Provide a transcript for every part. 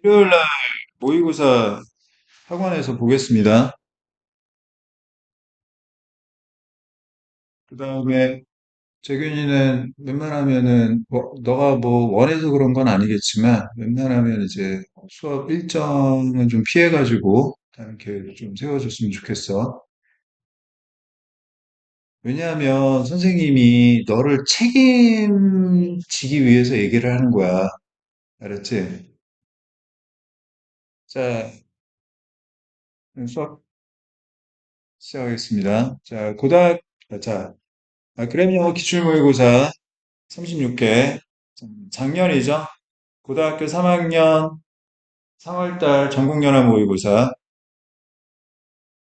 일요일 날 모의고사 학원에서 보겠습니다. 그 다음에 재균이는 웬만하면은 너가 뭐 원해서 그런 건 아니겠지만 웬만하면 이제 수업 일정은 좀 피해가지고 이렇게 좀 세워줬으면 좋겠어. 왜냐하면 선생님이 너를 책임지기 위해서 얘기를 하는 거야. 알았지? 자, 수업 시작하겠습니다. 자, 자, 그램 영어 기출모의고사 36개. 작년이죠. 고등학교 3학년 3월달 전국연합 모의고사.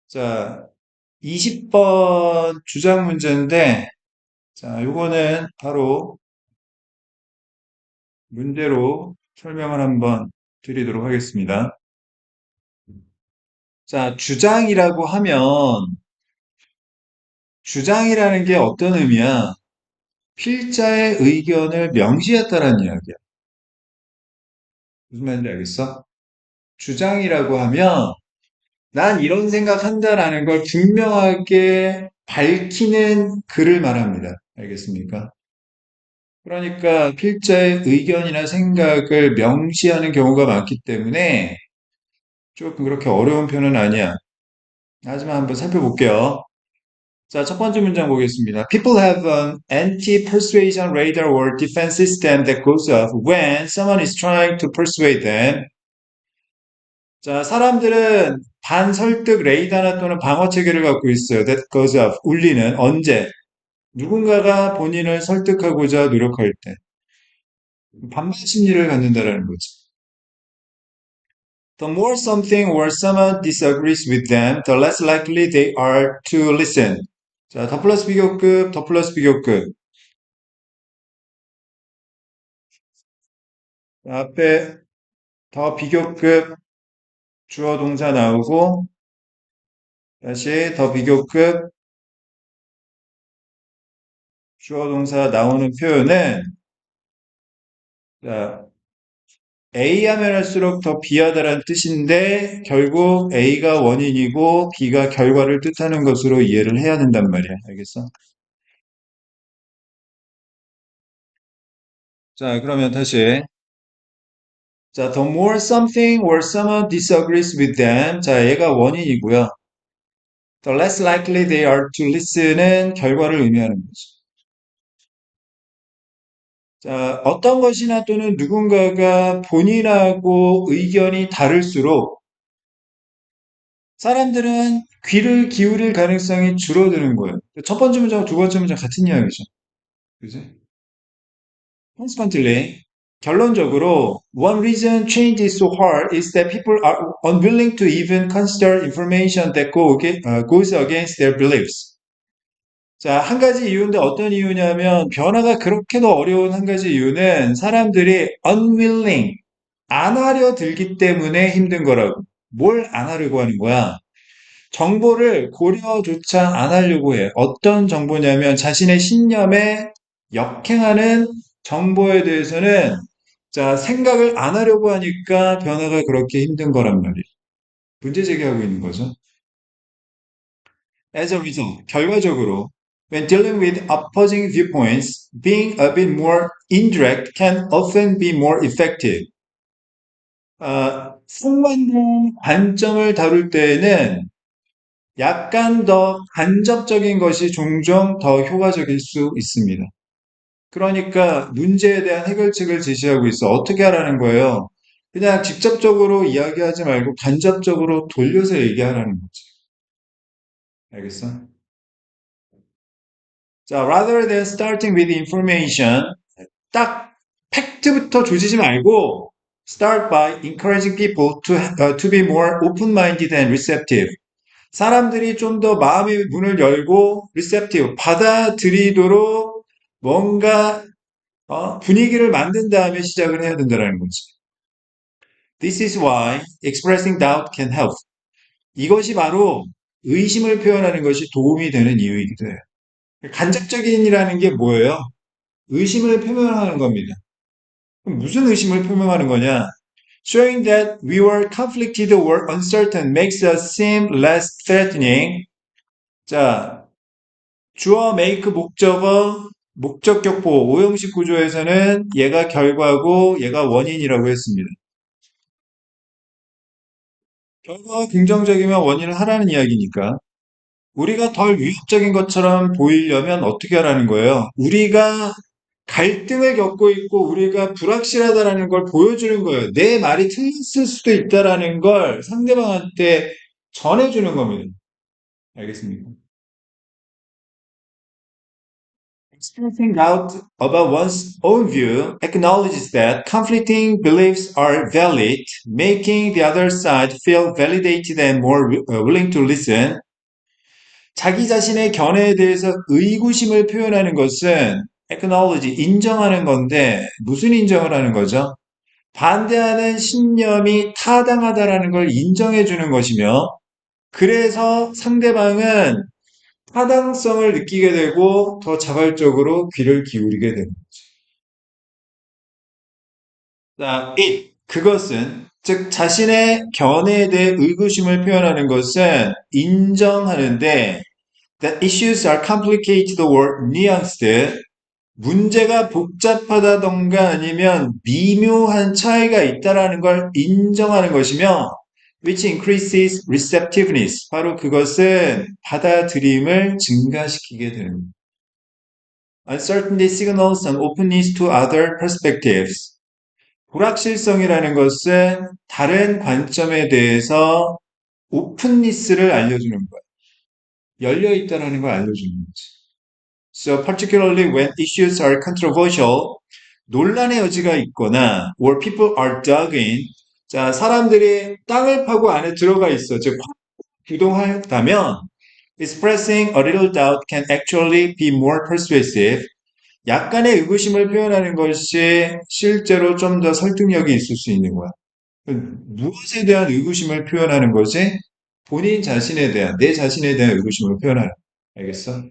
자, 20번 주장 문제인데, 자, 요거는 바로 문제로 설명을 한번 드리도록 하겠습니다. 자, 주장이라는 게 어떤 의미야? 필자의 의견을 명시했다는 이야기야. 무슨 말인지 알겠어? 주장이라고 하면 난 이런 생각한다라는 걸 분명하게 밝히는 글을 말합니다. 알겠습니까? 그러니까 필자의 의견이나 생각을 명시하는 경우가 많기 때문에 조금 그렇게 어려운 표현은 아니야. 하지만 한번 살펴볼게요. 자, 첫 번째 문장 보겠습니다. People have an anti-persuasion radar or defense system that goes off when someone is trying to persuade them. 자, 사람들은 반설득 레이더나 또는 방어 체계를 갖고 있어요. That goes off. 울리는 언제? 누군가가 본인을 설득하고자 노력할 때. 반발 심리를 갖는다라는 거지. The more something or someone disagrees with them, the less likely they are to listen. 자, 더 플러스 비교급, 더 플러스 비교급. 앞에 더 비교급 주어 동사 나오고, 다시 더 비교급 주어 동사 나오는 표현은, 자, A 하면 할수록 더 B하다라는 뜻인데, 결국 A가 원인이고 B가 결과를 뜻하는 것으로 이해를 해야 된단 말이야. 알겠어? 자, 그러면 다시. 자, the more something or someone disagrees with them. 자, 얘가 원인이고요. The less likely they are to listen은 결과를 의미하는 거죠. 자, 어떤 것이나 또는 누군가가 본인하고 의견이 다를수록 사람들은 귀를 기울일 가능성이 줄어드는 거예요. 첫 번째 문장과 두 번째 문장 같은 이야기죠. 그지? Consequently, 결론적으로, one reason change is so hard is that people are unwilling to even consider information that goes against their beliefs. 자, 한 가지 이유인데 어떤 이유냐면 변화가 그렇게도 어려운 한 가지 이유는 사람들이 unwilling, 안 하려 들기 때문에 힘든 거라고. 뭘 안 하려고 하는 거야? 정보를 고려조차 안 하려고 해. 어떤 정보냐면 자신의 신념에 역행하는 정보에 대해서는 자, 생각을 안 하려고 하니까 변화가 그렇게 힘든 거란 말이에요. 문제 제기하고 있는 거죠. As a result, 결과적으로 when dealing with opposing viewpoints, being a bit more indirect can often be more effective. 상반된 관점을 다룰 때에는 약간 더 간접적인 것이 종종 더 효과적일 수 있습니다. 그러니까 문제에 대한 해결책을 제시하고 있어. 어떻게 하라는 거예요? 그냥 직접적으로 이야기하지 말고 간접적으로 돌려서 얘기하라는 거지. 알겠어? 자, rather than starting with information, 딱 팩트부터 조지지 말고 start by encouraging people to be more open-minded and receptive. 사람들이 좀 더 마음의 문을 열고 receptive, 받아들이도록 뭔가 분위기를 만든 다음에 시작을 해야 된다는 거지. This is why expressing doubt can help. 이것이 바로 의심을 표현하는 것이 도움이 되는 이유이기도 해요. 간접적인이라는 게 뭐예요? 의심을 표명하는 겁니다. 그럼 무슨 의심을 표명하는 거냐? Showing that we were conflicted or uncertain makes us seem less threatening. 자, 주어, make, 목적어, 목적격보, 오형식 구조에서는 얘가 결과고 얘가 원인이라고 했습니다. 결과가 긍정적이면 원인을 하라는 이야기니까. 우리가 덜 위협적인 것처럼 보이려면 어떻게 하라는 거예요? 우리가 갈등을 겪고 있고 우리가 불확실하다라는 걸 보여주는 거예요. 내 말이 틀렸을 수도 있다라는 걸 상대방한테 전해주는 겁니다. 알겠습니까? Expressing out about one's own view acknowledges that conflicting beliefs are valid, making the other side feel validated and more willing to listen. 자기 자신의 견해에 대해서 의구심을 표현하는 것은 acknowledge, 인정하는 건데 무슨 인정을 하는 거죠? 반대하는 신념이 타당하다라는 걸 인정해 주는 것이며 그래서 상대방은 타당성을 느끼게 되고 더 자발적으로 귀를 기울이게 됩니다. 자, 그것은 즉 자신의 견해에 대해 의구심을 표현하는 것은 인정하는데 that issues are complicated or nuanced 문제가 복잡하다던가 아니면 미묘한 차이가 있다라는 걸 인정하는 것이며 which increases receptiveness 바로 그것은 받아들임을 증가시키게 됩니다. Uncertainty signals an openness to other perspectives. 불확실성이라는 것은 다른 관점에 대해서 오픈니스를 알려주는 거예요. 열려 있다라는 걸 알려주는 거지. So particularly when issues are controversial, 논란의 여지가 있거나 or people are dug in, 자, 사람들이 땅을 파고 안에 들어가 있어. 즉, 규동하다면 expressing a little doubt can actually be more persuasive. 약간의 의구심을 표현하는 것이 실제로 좀 더 설득력이 있을 수 있는 거야. 무엇에 대한 의구심을 표현하는 거지? 본인 자신에 대한, 내 자신에 대한 의구심을 표현하는. 알겠어?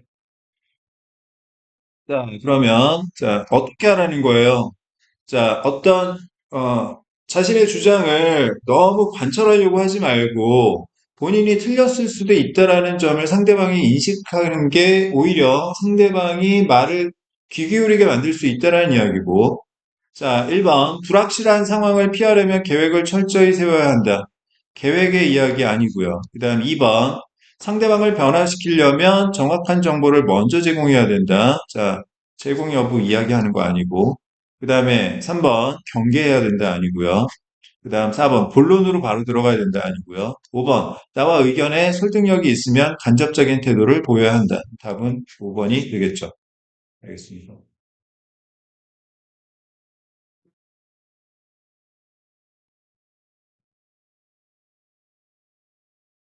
자, 그러면, 자, 어떻게 하라는 거예요? 자, 자신의 주장을 너무 관철하려고 하지 말고 본인이 틀렸을 수도 있다라는 점을 상대방이 인식하는 게 오히려 상대방이 말을 귀 기울이게 만들 수 있다라는 이야기고. 자, 1번. 불확실한 상황을 피하려면 계획을 철저히 세워야 한다. 계획의 이야기 아니고요. 그 다음 2번. 상대방을 변화시키려면 정확한 정보를 먼저 제공해야 된다. 자, 제공 여부 이야기하는 거 아니고. 그 다음에 3번. 경계해야 된다 아니고요. 그 다음 4번. 본론으로 바로 들어가야 된다 아니고요. 5번. 나와 의견에 설득력이 있으면 간접적인 태도를 보여야 한다. 답은 5번이 되겠죠. 알겠습니다.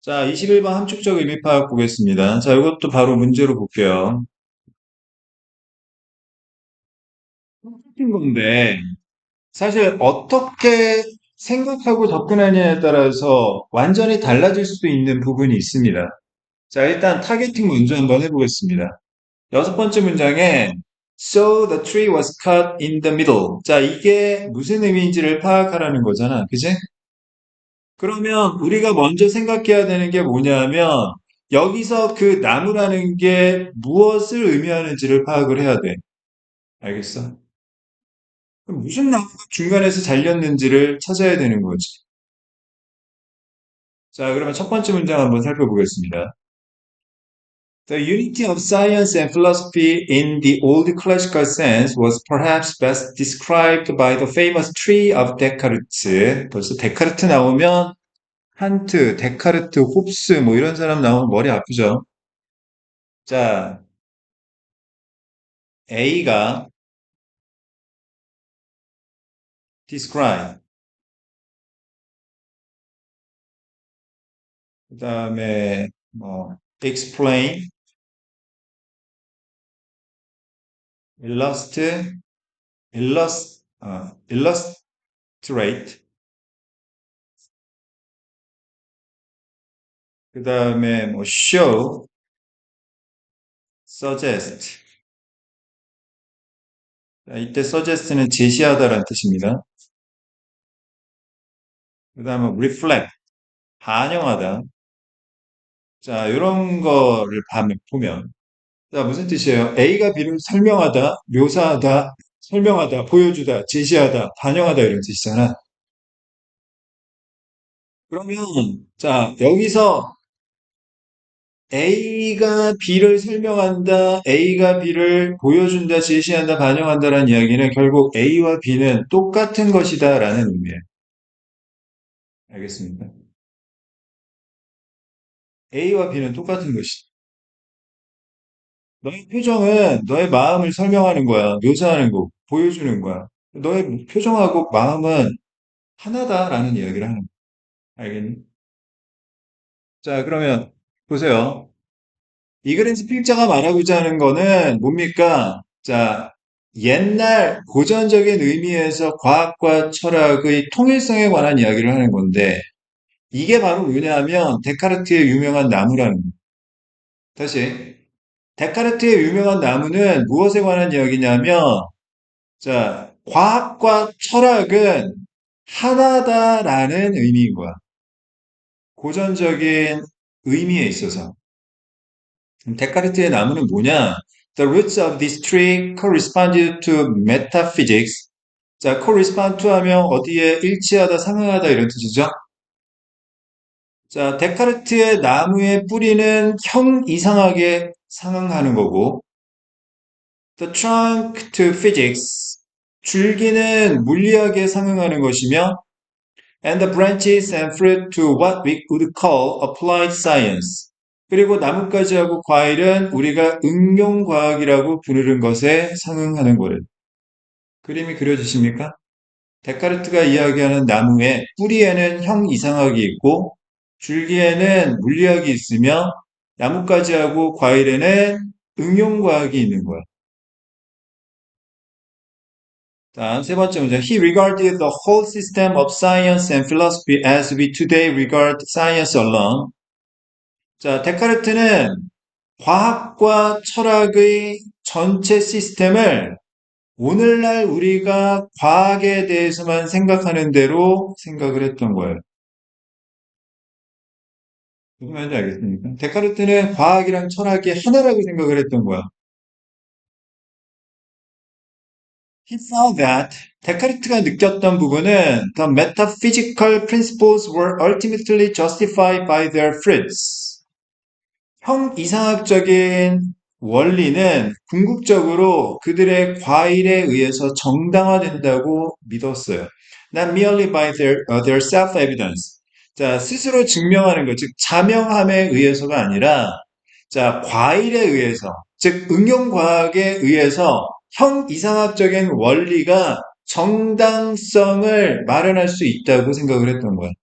자, 21번 함축적 의미 파악 보겠습니다. 자, 이것도 바로 문제로 볼게요. 똑같은 건데, 사실 어떻게 생각하고 접근하냐에 따라서 완전히 달라질 수도 있는 부분이 있습니다. 자, 일단 타겟팅 먼저 한번 해보겠습니다. 여섯 번째 문장에 So the tree was cut in the middle. 자, 이게 무슨 의미인지를 파악하라는 거잖아. 그지? 그러면 우리가 먼저 생각해야 되는 게 뭐냐면 여기서 그 나무라는 게 무엇을 의미하는지를 파악을 해야 돼. 알겠어? 그럼 무슨 나무가 중간에서 잘렸는지를 찾아야 되는 거지. 자, 그러면 첫 번째 문장 한번 살펴보겠습니다. The unity of science and philosophy in the old classical sense was perhaps best described by the famous tree of Descartes. 벌써 데카르트 나오면 칸트, 데카르트, 홉스 뭐 이런 사람 나오면 머리 아프죠. 자, A가 describe, 그 다음에 뭐 explain, illustrate, illustrate, 그 다음에 뭐 show, suggest. 자, 이때 suggest는 제시하다라는 뜻입니다. 그다음에 reflect, 반영하다. 자, 이런 거를 보면 자, 무슨 뜻이에요? A가 B를 설명하다, 묘사하다, 설명하다, 보여주다, 제시하다, 반영하다 이런 뜻이잖아. 그러면 자, 여기서 A가 B를 설명한다, A가 B를 보여준다, 제시한다, 반영한다라는 이야기는 결국 A와 B는 똑같은 것이다라는 의미예요. 알겠습니까? A와 B는 똑같은 것이다. 너의 표정은 너의 마음을 설명하는 거야, 묘사하는 거, 보여주는 거야. 너의 표정하고 마음은 하나다라는 이야기를 하는 거야. 알겠니? 자, 그러면 보세요. 이그랜스 필자가 말하고자 하는 거는 뭡니까? 자, 옛날 고전적인 의미에서 과학과 철학의 통일성에 관한 이야기를 하는 건데, 이게 바로 뭐냐면 데카르트의 유명한 나무라는 거예요. 다시, 데카르트의 유명한 나무는 무엇에 관한 이야기냐면, 자, 과학과 철학은 하나다라는 의미인 거야. 고전적인 의미에 있어서. 데카르트의 나무는 뭐냐? The roots of this tree correspond to metaphysics. 자, correspond to 하면 어디에 일치하다, 상응하다 이런 뜻이죠. 자, 데카르트의 나무의 뿌리는 형 이상하게 상응하는 거고, the trunk to physics. 줄기는 물리학에 상응하는 것이며, and the branches and fruit to what we would call applied science. 그리고 나뭇가지하고 과일은 우리가 응용과학이라고 부르는 것에 상응하는 거예요. 그림이 그려지십니까? 데카르트가 이야기하는 나무의 뿌리에는 형 이상학이 있고 줄기에는 물리학이 있으며 나뭇가지하고 과일에는 응용과학이 있는 거야. 자, 세 번째 문제. He regarded the whole system of science and philosophy as we today regard science alone. 자, 데카르트는 과학과 철학의 전체 시스템을 오늘날 우리가 과학에 대해서만 생각하는 대로 생각을 했던 거예요. 무슨 말인지 알겠습니까? 데카르트는 과학이랑 철학이 하나라고 생각을 했던 거야. He found that 데카르트가 느꼈던 부분은 the metaphysical principles were ultimately justified by their fruits. 형 이상학적인 원리는 궁극적으로 그들의 과일에 의해서 정당화된다고 믿었어요. Not merely by their self-evidence. 자, 스스로 증명하는 것, 즉, 자명함에 의해서가 아니라, 자, 과일에 의해서, 즉, 응용과학에 의해서 형 이상학적인 원리가 정당성을 마련할 수 있다고 생각을 했던 거예요.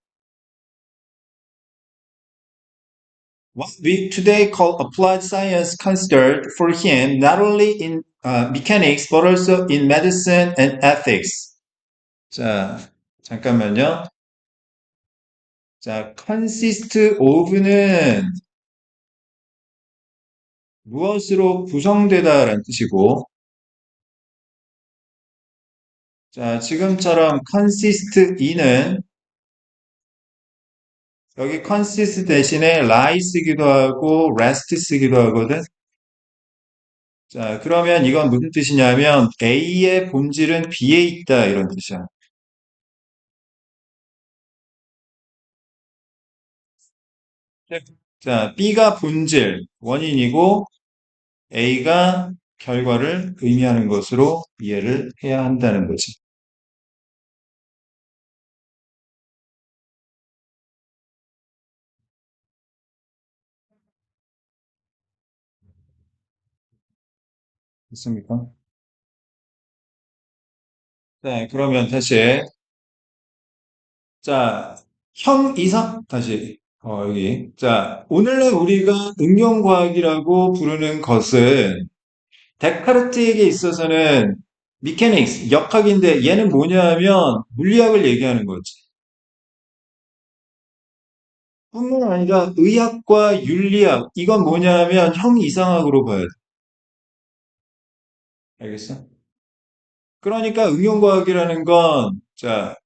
What we today call applied science considered for him not only in mechanics but also in medicine and ethics. 자, 잠깐만요. 자, consist of는 무엇으로 구성되다라는 뜻이고, 자, 지금처럼 consist in은 여기 consist 대신에 lie 쓰기도 하고 rest 쓰기도 하거든. 자, 그러면 이건 무슨 뜻이냐면 A의 본질은 B에 있다 이런 뜻이야. 자, B가 본질, 원인이고 A가 결과를 의미하는 것으로 이해를 해야 한다는 거지. 됐습니까? 네, 그러면 다시. 자, 형 이상, 다시. 여기. 자, 오늘날 우리가 응용과학이라고 부르는 것은 데카르트에게 있어서는 미케닉스, 역학인데 얘는 뭐냐 하면 물리학을 얘기하는 거지. 뿐만 아니라 의학과 윤리학, 이건 뭐냐 하면 형 이상학으로 봐야 돼. 알겠어? 그러니까 응용과학이라는 건, 자,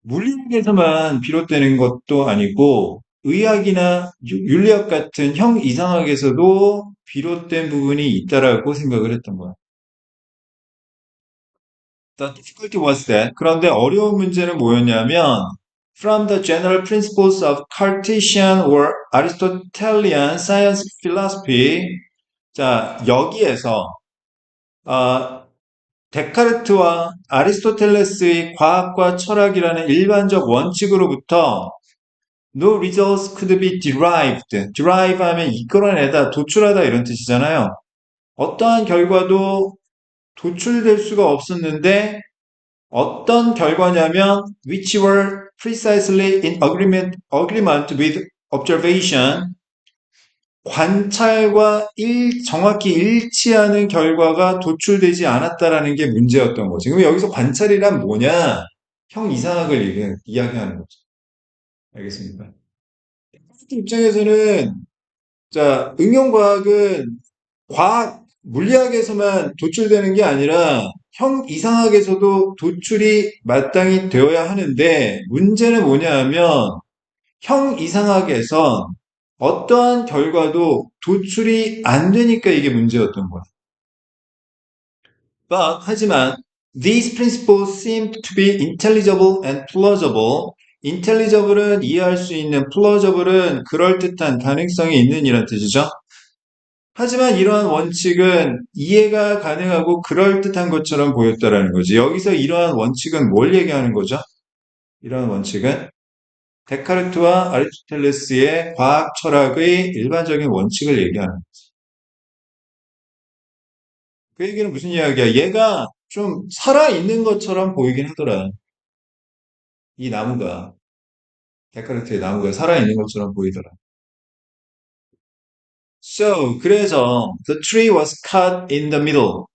물리학에서만 비롯되는 것도 아니고 의학이나 윤리학 같은 형 이상학에서도 비롯된 부분이 있다라고 생각을 했던 거야. The difficulty was that. 그런데 어려운 문제는 뭐였냐면 from the general principles of Cartesian or Aristotelian science philosophy. 자, 여기에서 어, 데카르트와 아리스토텔레스의 과학과 철학이라는 일반적 원칙으로부터 no results could be derived. derive 하면 이끌어내다, 도출하다 이런 뜻이잖아요. 어떠한 결과도 도출될 수가 없었는데 어떤 결과냐면 which were precisely in agreement with observation. 관찰과 정확히 일치하는 결과가 도출되지 않았다라는 게 문제였던 거지. 그럼 여기서 관찰이란 뭐냐? 형 이상학을 이야기하는 거죠. 알겠습니까? 입장에서는 자, 응용과학은 과학, 물리학에서만 도출되는 게 아니라 형 이상학에서도 도출이 마땅히 되어야 하는데 문제는 뭐냐 하면 형 이상학에선 어떠한 결과도 도출이 안 되니까 이게 문제였던 거야. 하지만 these principles seem to be intelligible and plausible. intelligible은 이해할 수 있는, plausible은 그럴듯한 가능성이 있는 이란 뜻이죠. 하지만 이러한 원칙은 이해가 가능하고 그럴듯한 것처럼 보였다라는 거지. 여기서 이러한 원칙은 뭘 얘기하는 거죠? 이러한 원칙은 데카르트와 아리스토텔레스의 과학 철학의 일반적인 원칙을 얘기하는 거지. 그 얘기는 무슨 이야기야? 얘가 좀 살아있는 것처럼 보이긴 하더라. 이 나무가, 데카르트의 나무가 살아있는 것처럼 보이더라. So, 그래서 the tree was cut in the middle.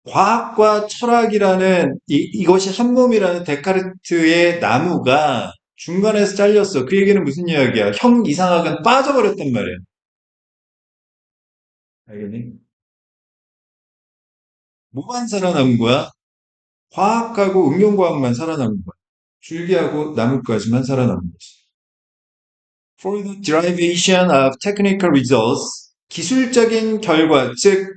과학과 철학이라는 이것이 한 몸이라는 데카르트의 나무가 중간에서 잘렸어. 그 얘기는 무슨 이야기야? 형 이상학은 빠져버렸단 말이야. 알겠니? 뭐만 살아남은 거야? 과학하고 응용과학만 살아남은 거야. 줄기하고 나뭇가지만 살아남은 거지. For the derivation of technical results, 기술적인 결과, 즉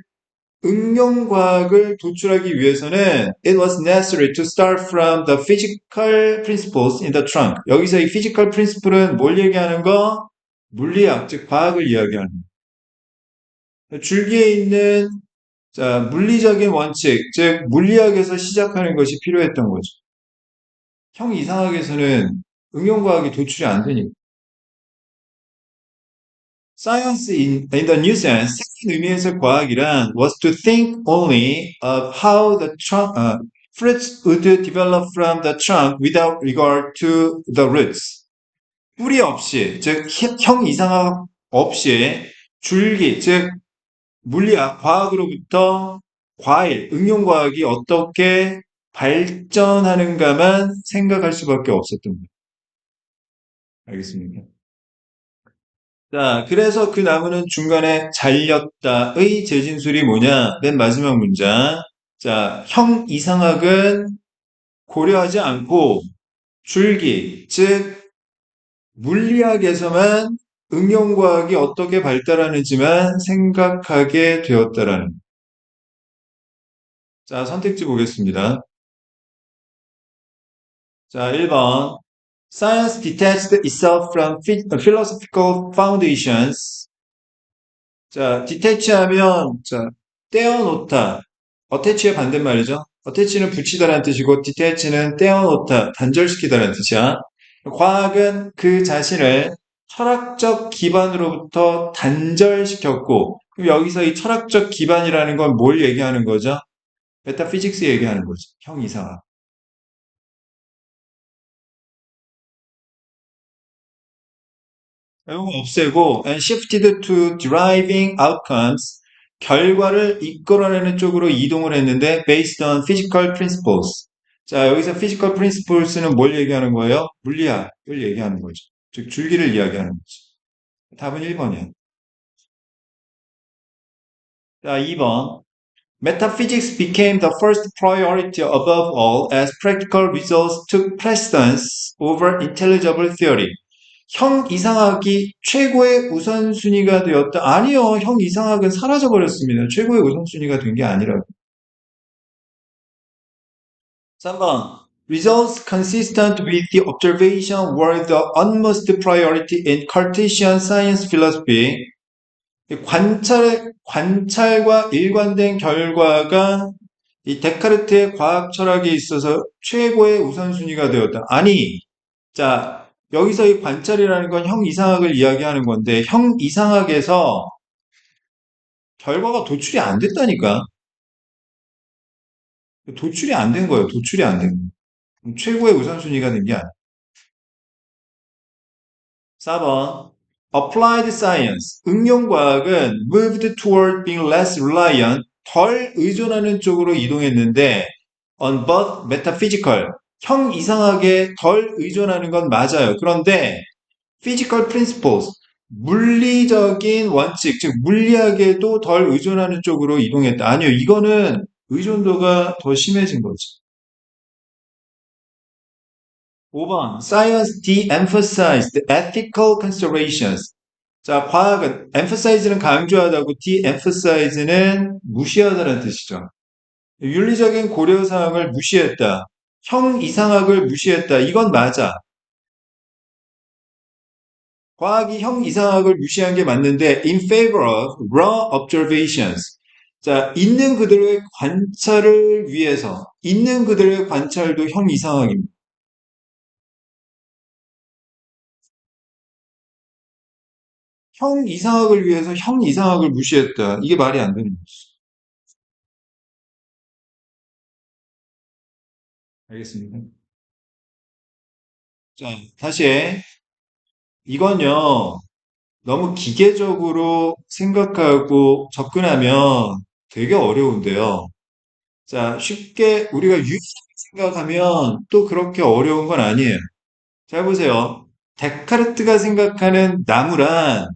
응용과학을 도출하기 위해서는 it was necessary to start from the physical principles in the trunk. 여기서 이 physical principle은 뭘 얘기하는 거? 물리학, 즉 과학을 이야기하는 거. 줄기에 있는 자, 물리적인 원칙, 즉 물리학에서 시작하는 것이 필요했던 거죠. 형 이상학에서는 응용과학이 도출이 안 되니까. Science in the new sense, 새로운 의미에서 과학이란 was to think only of how the fruits would develop from the trunk without regard to the roots. 뿌리 없이, 즉 형 이상학 없이 줄기, 즉 물리학, 과학으로부터 과일, 응용과학이 어떻게 발전하는가만 생각할 수밖에 없었던 거예요. 알겠습니까? 자, 그래서 그 나무는 중간에 잘렸다의 재진술이 뭐냐? 맨 마지막 문장. 자, 형 이상학은 고려하지 않고 줄기, 즉 물리학에서만 응용과학이 어떻게 발달하는지만 생각하게 되었다라는. 자, 선택지 보겠습니다. 자, 1번. Science detached itself from philosophical foundations. 자, detach 하면, 자, 떼어놓다. 어태치의 반대말이죠. 어태치는 붙이다라는 뜻이고, detach는 떼어놓다, 단절시키다라는 뜻이야. 과학은 그 자신을 철학적 기반으로부터 단절시켰고, 그럼 여기서 이 철학적 기반이라는 건 뭘 얘기하는 거죠? 메타피직스 얘기하는 거죠. 형 이상학. 이거 없애고 and shifted to deriving outcomes 결과를 이끌어내는 쪽으로 이동을 했는데 based on physical principles. 자, 여기서 physical principles는 뭘 얘기하는 거예요? 물리학을 얘기하는 거죠. 즉 줄기를 이야기하는 거죠. 답은 1번이야. 자, 2번. Metaphysics became the first priority above all as practical results took precedence over intelligible theory. 형 이상학이 최고의 우선순위가 되었다. 아니요, 형 이상학은 사라져버렸습니다. 최고의 우선순위가 된 게 아니라고. 3번. Results consistent with the observation were the utmost priority in Cartesian science philosophy. 관찰과 일관된 결과가 이 데카르트의 과학 철학에 있어서 최고의 우선순위가 되었다. 아니, 자, 여기서 이 관찰이라는 건 형 이상학을 이야기하는 건데, 형 이상학에서 결과가 도출이 안 됐다니까. 도출이 안 된 거예요. 도출이 안 된 거. 최고의 우선순위가 된 게 아니야. 4번. Applied science. 응용과학은 moved toward being less reliant. 덜 의존하는 쪽으로 이동했는데, on both metaphysical. 형 이상학에 덜 의존하는 건 맞아요. 그런데, physical principles. 물리적인 원칙, 즉, 물리학에도 덜 의존하는 쪽으로 이동했다. 아니요, 이거는 의존도가 더 심해진 거지. 5번. Science de-emphasized ethical considerations. 자, 과학은 emphasize는 강조하다고 de-emphasize는 무시하다는 뜻이죠. 윤리적인 고려사항을 무시했다. 형 이상학을 무시했다. 이건 맞아. 과학이 형 이상학을 무시한 게 맞는데 in favor of raw observations. 자, 있는 그대로의 관찰을 위해서 있는 그대로의 관찰도 형 이상학입니다. 형 이상학을 위해서 형 이상학을 무시했다. 이게 말이 안 되는 거지. 알겠습니다. 자, 다시 이건요. 너무 기계적으로 생각하고 접근하면 되게 어려운데요. 자, 쉽게 우리가 유익하게 생각하면 또 그렇게 어려운 건 아니에요. 잘 보세요. 데카르트가 생각하는 나무란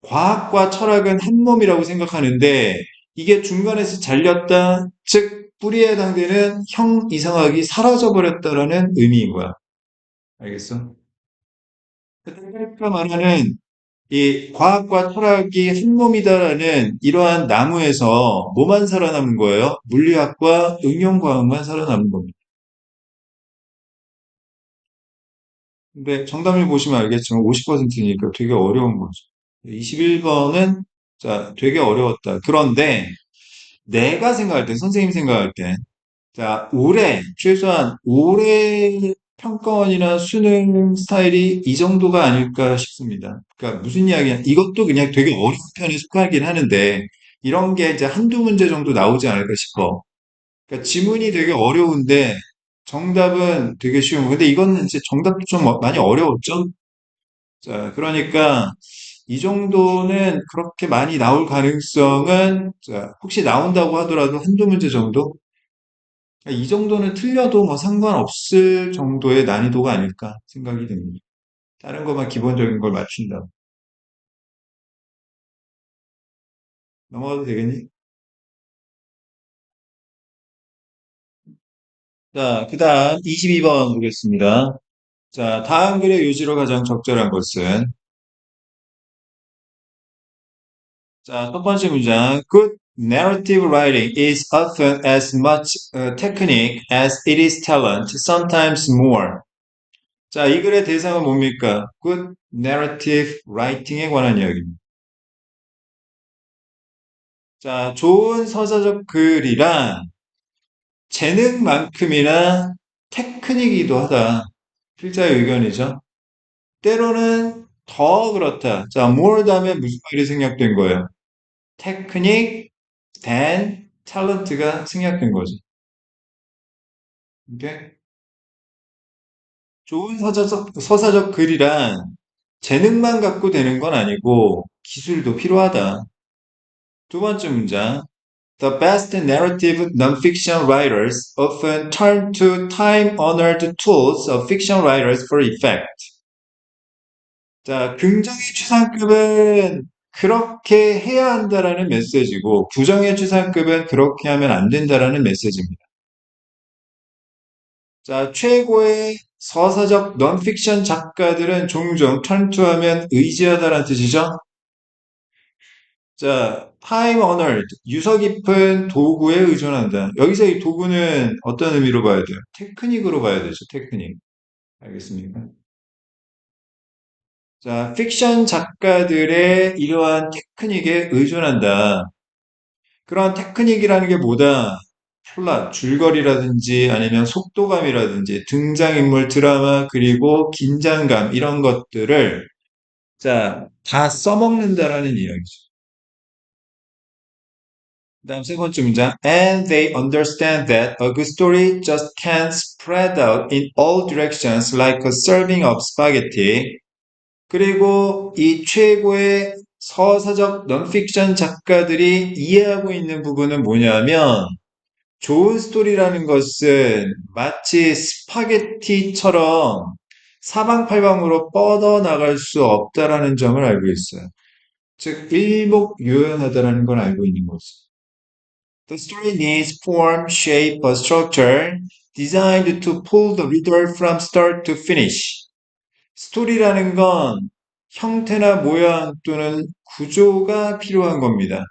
과학과 철학은 한 몸이라고 생각하는데 이게 중간에서 잘렸다, 즉 뿌리에 해당되는 형 이상학이 사라져버렸다라는 의미인 거야. 알겠어? 데카르트가 말하는 이 과학과 철학이 한 몸이다라는 이러한 나무에서 뭐만 살아남은 거예요? 물리학과 응용과학만 살아남은 겁니다. 근데 정답을 보시면 알겠지만 50%니까 되게 어려운 거죠. 21번은 자, 되게 어려웠다. 그런데 내가 생각할 때, 선생님 생각할 때, 자, 최소한 올해 평가원이나 수능 스타일이 이 정도가 아닐까 싶습니다. 그러니까 무슨 이야기냐, 이것도 그냥 되게 어려운 편에 속하긴 하는데, 이런 게 이제 한두 문제 정도 나오지 않을까 싶어. 그러니까 지문이 되게 어려운데, 정답은 되게 쉬운 거. 근데 이건 이제 정답도 좀 많이 어려웠죠? 자, 그러니까 이 정도는 그렇게 많이 나올 가능성은, 자, 혹시 나온다고 하더라도 한두 문제 정도? 이 정도는 틀려도 뭐 상관없을 정도의 난이도가 아닐까 생각이 듭니다. 다른 것만 기본적인 걸 맞춘다. 넘어가도 되겠니? 자, 그 다음 22번 보겠습니다. 자, 다음 글의 요지로 가장 적절한 것은, 자, 첫 번째 문장. Good narrative writing is often as much technique as it is talent, sometimes more. 자, 이 글의 대상은 뭡니까? Good narrative writing에 관한 이야기입니다. 자, 좋은 서사적 글이란 재능만큼이나 테크닉이기도 하다. 필자의 의견이죠. 때로는 더 그렇다. 자, more 다음에 무슨 말이 생략된 거예요? 테크닉, than, 탤런트가 생략된 거지. 오케이? 좋은 서사적 글이란 재능만 갖고 되는 건 아니고 기술도 필요하다. 두 번째 문장. The best narrative nonfiction writers often turn to time-honored tools of fiction writers for effect. 자, 굉장히 최상급은 그렇게 해야 한다라는 메시지고 부정의 추상급은 그렇게 하면 안 된다라는 메시지입니다. 자, 최고의 서사적 넌픽션 작가들은 종종 철두하면 의지하다라는 뜻이죠. 자, time honored, 유서 깊은 도구에 의존한다. 여기서 이 도구는 어떤 의미로 봐야 돼요? 테크닉으로 봐야 되죠, 테크닉. 알겠습니까? 자, 픽션 작가들의 이러한 테크닉에 의존한다. 그러한 테크닉이라는 게 뭐다? 플롯, 줄거리라든지 아니면 속도감이라든지 등장인물 드라마 그리고 긴장감 이런 것들을 자, 다 써먹는다라는 이야기죠. 그다음 세 번째 문장. And they understand that a good story just can't spread out in all directions like a serving of spaghetti. 그리고 이 최고의 서사적 넌픽션 작가들이 이해하고 있는 부분은 뭐냐면 좋은 스토리라는 것은 마치 스파게티처럼 사방팔방으로 뻗어나갈 수 없다라는 점을 알고 있어요. 즉, 일목요연하다라는 걸 알고 있는 거죠. The story needs form, shape, or structure designed to pull the reader from start to finish. 스토리라는 건 형태나 모양 또는 구조가 필요한 겁니다.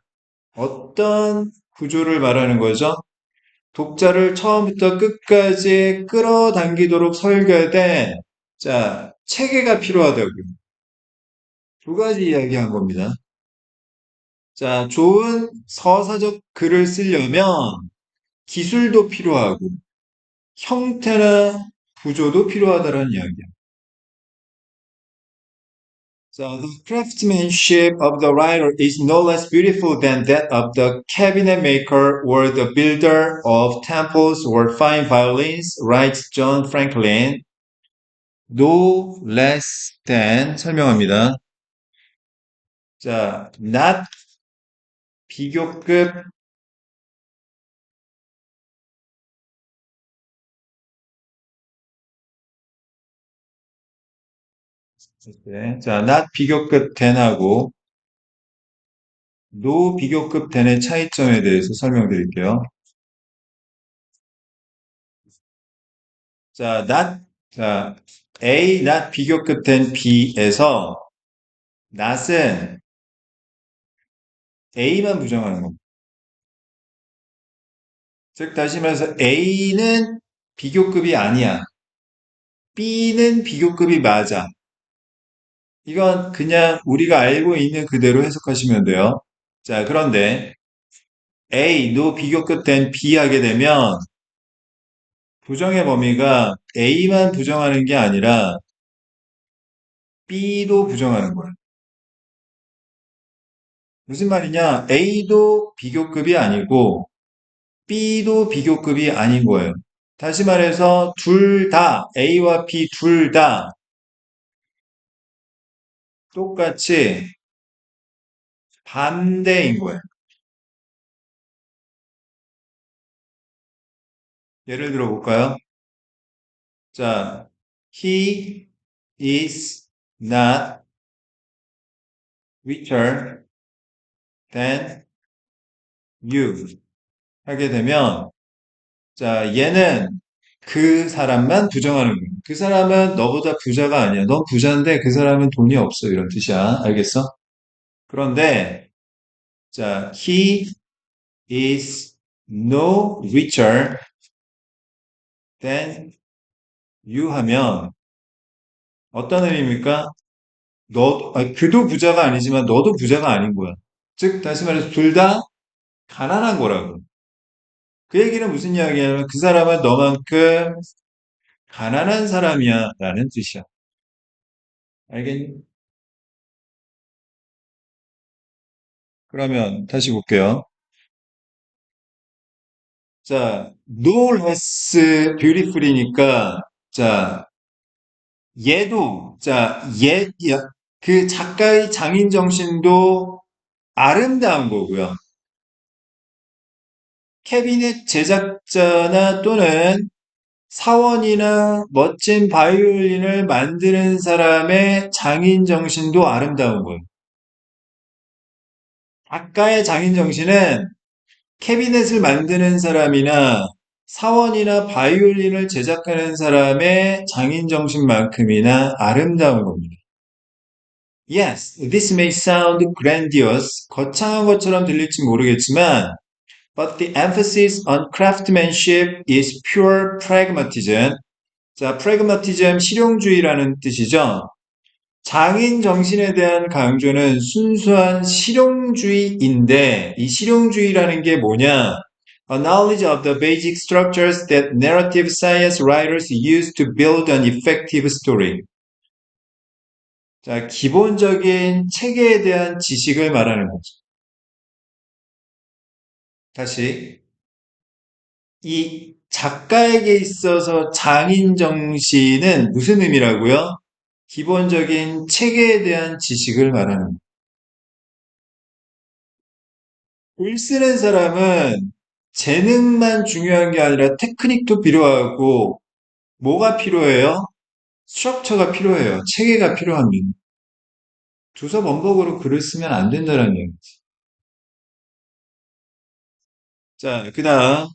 어떤 구조를 말하는 거죠? 독자를 처음부터 끝까지 끌어당기도록 설계된 자, 체계가 필요하다고요. 두 가지 이야기한 겁니다. 자, 좋은 서사적 글을 쓰려면 기술도 필요하고 형태나 구조도 필요하다는 이야기야. So the craftsmanship of the writer is no less beautiful than that of the cabinet maker or the builder of temples or fine violins, writes John Franklin. No less than 설명합니다. 자, not 비교급 네. 자, not 비교급 than하고 no 비교급 than의 차이점에 대해서 설명드릴게요. 자, 자, A not 비교급 than B에서 not은 A만 부정하는 겁니다. 즉, 다시 말해서 A는 비교급이 아니야. B는 비교급이 맞아. 이건 그냥 우리가 알고 있는 그대로 해석하시면 돼요. 자, 그런데 A, no 비교급 된 B 하게 되면 부정의 범위가 A만 부정하는 게 아니라 B도 부정하는 거예요. 무슨 말이냐? A도 비교급이 아니고 B도 비교급이 아닌 거예요. 다시 말해서 둘 다, A와 B 둘 다 똑같이 반대인 거예요. 예를 들어 볼까요? 자, he is not richer than you 하게 되면 자, 얘는 그 사람만 부정하는 거야. 그 사람은 너보다 부자가 아니야. 넌 부자인데 그 사람은 돈이 없어. 이런 뜻이야. 알겠어? 그런데, 자, he is no richer than you 하면 어떤 의미입니까? 그도 부자가 아니지만 너도 부자가 아닌 거야. 즉, 다시 말해서 둘 다 가난한 거라고. 그 얘기는 무슨 이야기냐면 그 사람은 너만큼 가난한 사람이야. 라는 뜻이야. 알겠니? 그러면 다시 볼게요. 자, no less beautiful이니까, 자, 얘도, 자, 그 작가의 장인 정신도 아름다운 거고요. 캐비넷 제작자나 또는 사원이나 멋진 바이올린을 만드는 사람의 장인 정신도 아름다운 거예요. 아까의 장인 정신은 캐비넷을 만드는 사람이나 사원이나 바이올린을 제작하는 사람의 장인 정신만큼이나 아름다운 겁니다. Yes, this may sound grandiose, 거창한 것처럼 들릴지 모르겠지만, but the emphasis on craftsmanship is pure pragmatism. 자, pragmatism, 실용주의라는 뜻이죠. 장인 정신에 대한 강조는 순수한 실용주의인데, 이 실용주의라는 게 뭐냐? A knowledge of the basic structures that narrative science writers use to build an effective story. 자, 기본적인 체계에 대한 지식을 말하는 거죠. 다시, 이 작가에게 있어서 장인 정신은 무슨 의미라고요? 기본적인 체계에 대한 지식을 말하는 거예요. 글 쓰는 사람은 재능만 중요한 게 아니라 테크닉도 필요하고 뭐가 필요해요? 스트럭처가 필요해요. 체계가 필요합니다. 주서 번복으로 글을 쓰면 안 된다는 얘기죠. 자, 그 다음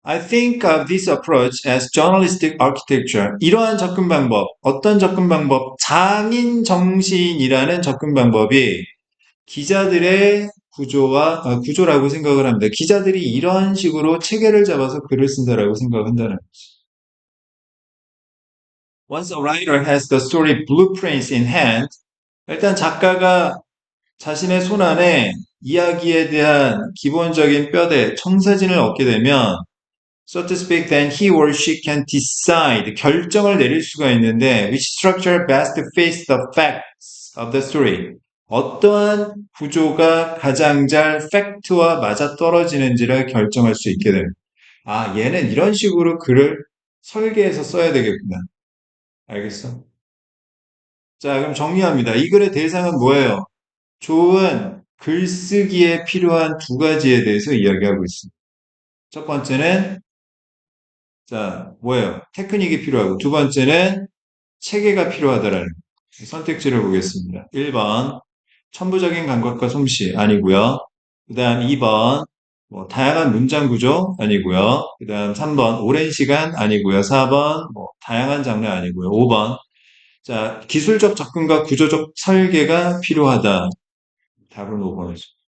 I think of this approach as journalistic architecture. 이러한 접근 방법, 어떤 접근 방법? 장인 정신이라는 접근 방법이 기자들의 구조라고 생각을 합니다. 기자들이 이런 식으로 체계를 잡아서 글을 쓴다라고 생각한다는 거죠. Once a writer has the story blueprints in hand, 일단 작가가 자신의 손 안에 이야기에 대한 기본적인 뼈대, 청사진을 얻게 되면 so to speak, then he or she can decide, 결정을 내릴 수가 있는데 which structure best fits the facts of the story. 어떠한 구조가 가장 잘 팩트와 맞아떨어지는지를 결정할 수 있게 됩니다. 아, 얘는 이런 식으로 글을 설계해서 써야 되겠구나. 알겠어? 자, 그럼 정리합니다. 이 글의 대상은 뭐예요? 좋은 글쓰기에 필요한 두 가지에 대해서 이야기하고 있습니다. 첫 번째는 자, 뭐예요? 테크닉이 필요하고 두 번째는 체계가 필요하다라는 선택지를 보겠습니다. 1번 천부적인 감각과 솜씨 아니고요. 그 다음 2번 다양한 문장 구조 아니고요. 그 다음 3번 오랜 시간 아니고요. 4번 다양한 장르 아니고요. 5번 자 기술적 접근과 구조적 설계가 필요하다. 답은 5번이죠.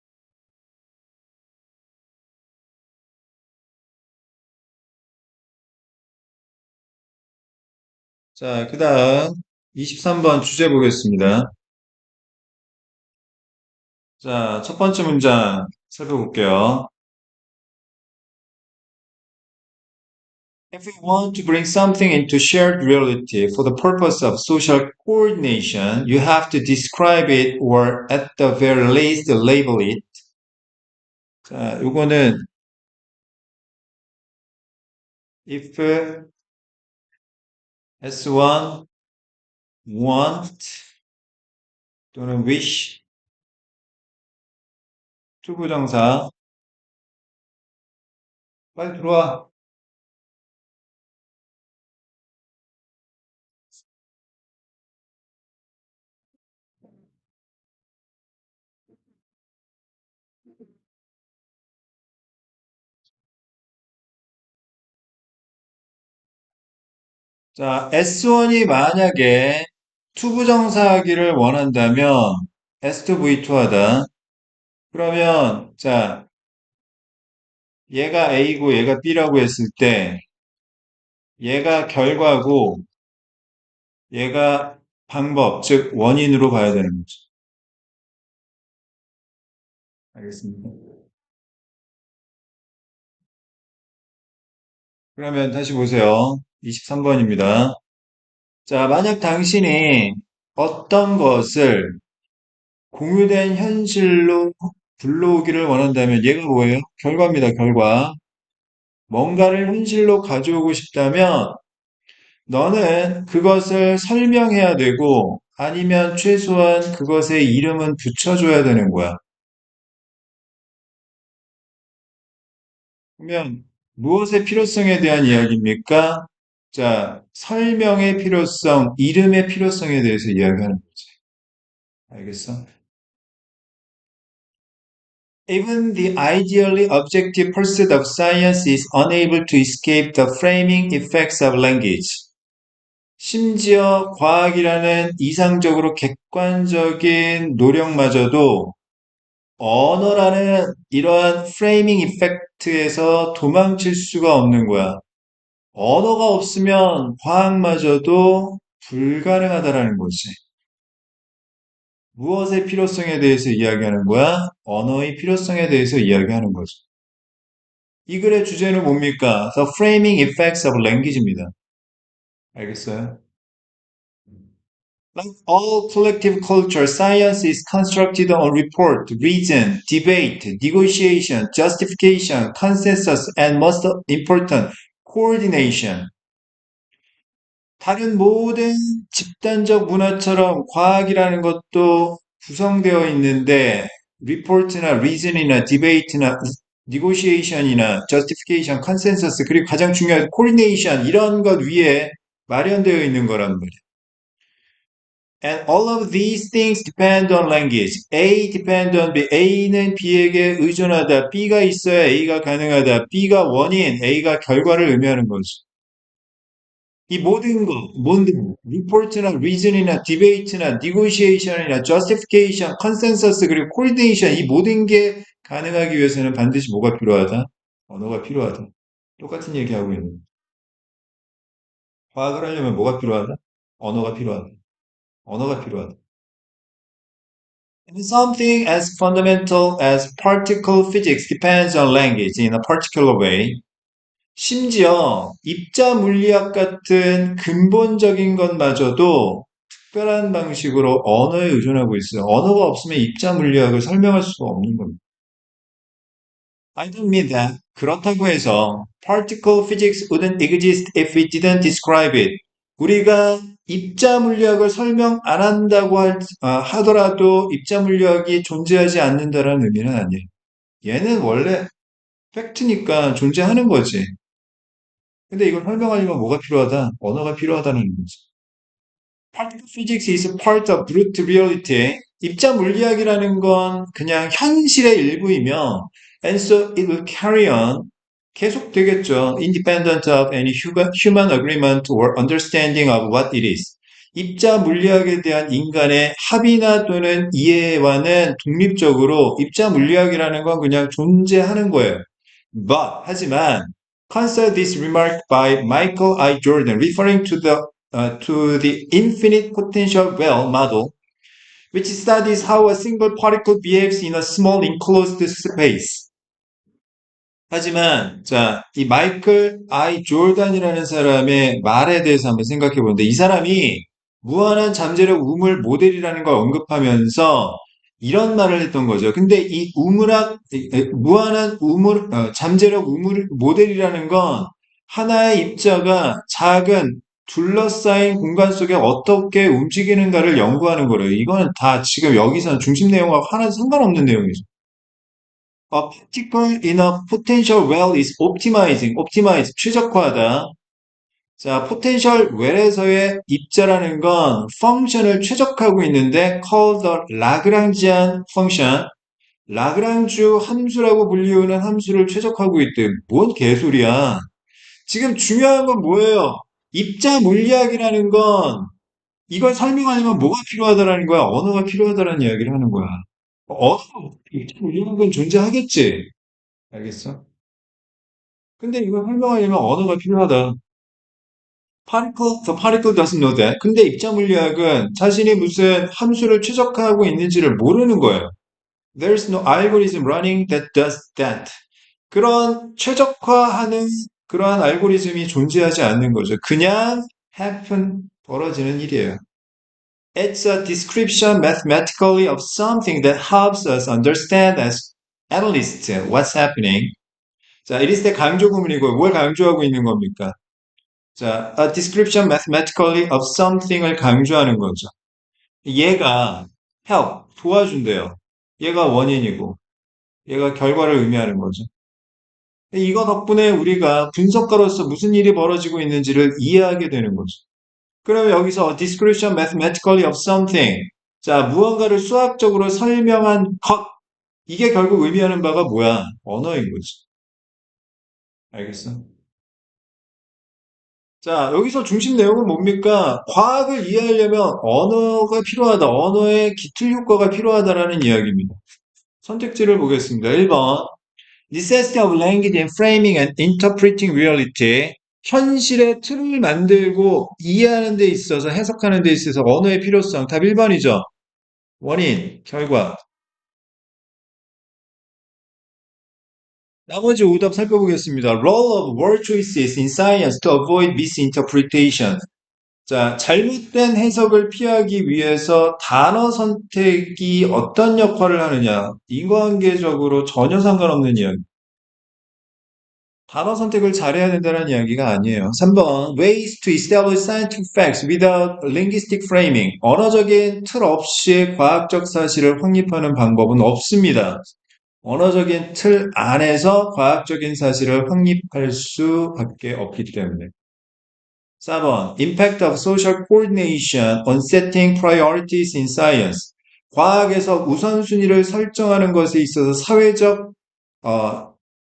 자, 그 다음 23번 주제 보겠습니다. 자, 첫 번째 문장 살펴볼게요. If we want to bring something into shared reality for the purpose of social coordination, you have to describe it or at the very least label it. 자, 요거는 if S1 want 또는 wish 투부정사 빨리 들어와. 자, S1이 만약에 투부정사하기를 원한다면 S2V2 하다. 그러면 자, 얘가 A고 얘가 B라고 했을 때 얘가 결과고 얘가 방법, 즉 원인으로 봐야 되는 거죠. 알겠습니다. 그러면 다시 보세요. 23번입니다. 자, 만약 당신이 어떤 것을 공유된 현실로 불러오기를 원한다면 얘가 뭐예요? 결과입니다, 결과. 뭔가를 현실로 가져오고 싶다면 너는 그것을 설명해야 되고 아니면 최소한 그것의 이름은 붙여줘야 되는 거야. 그러면 무엇의 필요성에 대한 이야기입니까? 자, 설명의 필요성, 이름의 필요성에 대해서 이야기하는 거지. 알겠어? Even the ideally objective pursuit of science is unable to escape the framing effects of language. 심지어 과학이라는 이상적으로 객관적인 노력마저도 언어라는 이러한 프레이밍 이펙트에서 도망칠 수가 없는 거야. 언어가 없으면 과학마저도 불가능하다라는 거지. 무엇의 필요성에 대해서 이야기하는 거야? 언어의 필요성에 대해서 이야기하는 거죠. 이 글의 주제는 뭡니까? The Framing Effects of Language입니다. 알겠어요? Like all collective culture, science is constructed on report, reason, debate, negotiation, justification, consensus, and most important, coordination. 다른 모든 집단적 문화처럼 과학이라는 것도 구성되어 있는데, 리포트나 리즌이나 디베이트나 negotiation이나 justification, consensus, 그리고 가장 중요한 coordination 이런 것 위에 마련되어 있는 거란 말이에요. And all of these things depend on language. A depend on B. A는 B에게 의존하다. B가 있어야 A가 가능하다. B가 원인, A가 결과를 의미하는 거죠. 이 모든 것, 모든 리포트나 리즌이나 디베이트나 니고시에이션이나 저스티피케이션, 컨센서스 그리고 코디네이션 이 모든 게 가능하기 위해서는 반드시 뭐가 필요하다? 언어가 필요하다. 똑같은 얘기하고 있는 거예요. 과학을 하려면 뭐가 필요하다? 언어가 필요하다. 언어가 필요하다. And something as fundamental as particle physics depends on language in a particular way. 심지어 입자 물리학 같은 근본적인 것마저도 특별한 방식으로 언어에 의존하고 있어요. 언어가 없으면 입자 물리학을 설명할 수가 없는 겁니다. I don't mean that. 그렇다고 해서 particle physics wouldn't exist if we didn't describe it. 우리가 입자 물리학을 설명 안 한다고 하더라도 입자 물리학이 존재하지 않는다라는 의미는 아니에요. 얘는 원래 팩트니까 존재하는 거지. 근데 이걸 설명하려면 뭐가 필요하다? 언어가 필요하다는 거지. Particle physics is part of brute reality. 입자 물리학이라는 건 그냥 현실의 일부이며, and so it will carry on. 계속 되겠죠. Independent of any human agreement or understanding of what it is. 입자 물리학에 대한 인간의 합의나 또는 이해와는 독립적으로 입자 물리학이라는 건 그냥 존재하는 거예요. 하지만, consider this remark by Michael I. Jordan, referring to the infinite potential well model, which studies how a single particle behaves in a small enclosed space. 하지만, 자, 이 마이클 아이 조던이라는 사람의 말에 대해서 한번 생각해 보는데, 이 사람이 무한한 잠재력 우물 모델이라는 걸 언급하면서 이런 말을 했던 거죠. 근데 이 무한한 잠재력 우물 모델이라는 건 하나의 입자가 작은 둘러싸인 공간 속에 어떻게 움직이는가를 연구하는 거래요. 이거는 다 지금 여기서는 중심 내용하고 하나도 상관없는 내용이죠. A particle in a potential well is optimize, 최적화하다. 자, potential well에서의 입자라는 건 펑션을 최적화하고 있는데 called the Lagrangian function. 라그랑주 함수라고 불리우는 함수를 최적화하고 있대. 뭔 개소리야. 지금 중요한 건 뭐예요? 입자 물리학이라는 건 이걸 설명하려면 뭐가 필요하다라는 거야? 언어가 필요하다라는 이야기를 하는 거야. 언어가 입자 물리학은 존재하겠지. 알겠어? 근데 이걸 설명하려면 언어가 필요하다. The particle doesn't know that. 근데 입자 물리학은 자신이 무슨 함수를 최적화하고 있는지를 모르는 거예요. There's no algorithm running that does that. 그런 최적화하는 그러한 알고리즘이 존재하지 않는 거죠. 그냥 벌어지는 일이에요. It's a description mathematically of something that helps us understand as analysts what's happening. 자, 이리스 때 강조 구문이고 뭘 강조하고 있는 겁니까? 자, a description mathematically of something을 강조하는 거죠. 얘가 도와준대요. 얘가 원인이고 얘가 결과를 의미하는 거죠. 이거 덕분에 우리가 분석가로서 무슨 일이 벌어지고 있는지를 이해하게 되는 거죠. 그러면 여기서 description mathematically of something. 자, 무언가를 수학적으로 설명한 것. 이게 결국 의미하는 바가 뭐야? 언어인 거지. 알겠어? 자, 여기서 중심 내용은 뭡니까? 과학을 이해하려면 언어가 필요하다. 언어의 기틀 효과가 필요하다라는 이야기입니다. 선택지를 보겠습니다. 1번. Necessity of language in framing and interpreting reality. 현실의 틀을 만들고 이해하는 데 있어서 해석하는 데 있어서 언어의 필요성. 답 1번이죠. 원인, 결과. 나머지 오답 살펴보겠습니다. Role of word choices in science to avoid misinterpretation. 자, 잘못된 해석을 피하기 위해서 단어 선택이 어떤 역할을 하느냐. 인과관계적으로 전혀 상관없는 이야기. 단어 선택을 잘해야 된다는 이야기가 아니에요. 3번. Ways to establish scientific facts without linguistic framing. 언어적인 틀 없이 과학적 사실을 확립하는 방법은 없습니다. 언어적인 틀 안에서 과학적인 사실을 확립할 수밖에 없기 때문에. 4번. Impact of social coordination on setting priorities in science. 과학에서 우선순위를 설정하는 것에 있어서 사회적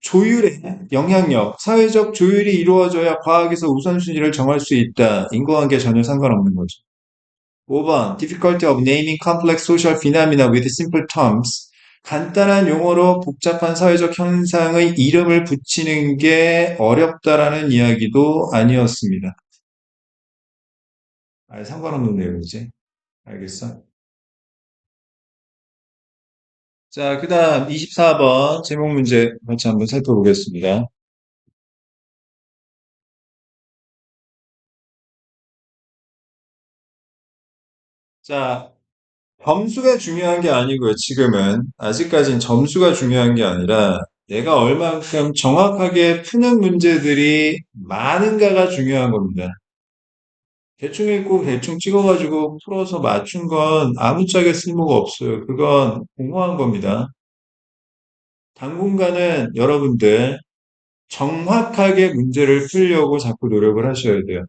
조율의 영향력, 사회적 조율이 이루어져야 과학에서 우선순위를 정할 수 있다. 인과관계 전혀 상관없는 거죠. 5번. Difficulty of naming complex social phenomena with simple terms. 간단한 용어로 복잡한 사회적 현상의 이름을 붙이는 게 어렵다라는 이야기도 아니었습니다. 상관없는 내용이지. 알겠어? 자, 그 다음 24번 제목 문제 같이 한번 살펴보겠습니다. 자, 점수가 중요한 게 아니고요. 지금은 아직까지는 점수가 중요한 게 아니라 내가 얼만큼 정확하게 푸는 문제들이 많은가가 중요한 겁니다. 대충 읽고 대충 찍어가지고 풀어서 맞춘 건 아무짝에 쓸모가 없어요. 그건 공허한 겁니다. 당분간은 여러분들 정확하게 문제를 풀려고 자꾸 노력을 하셔야 돼요.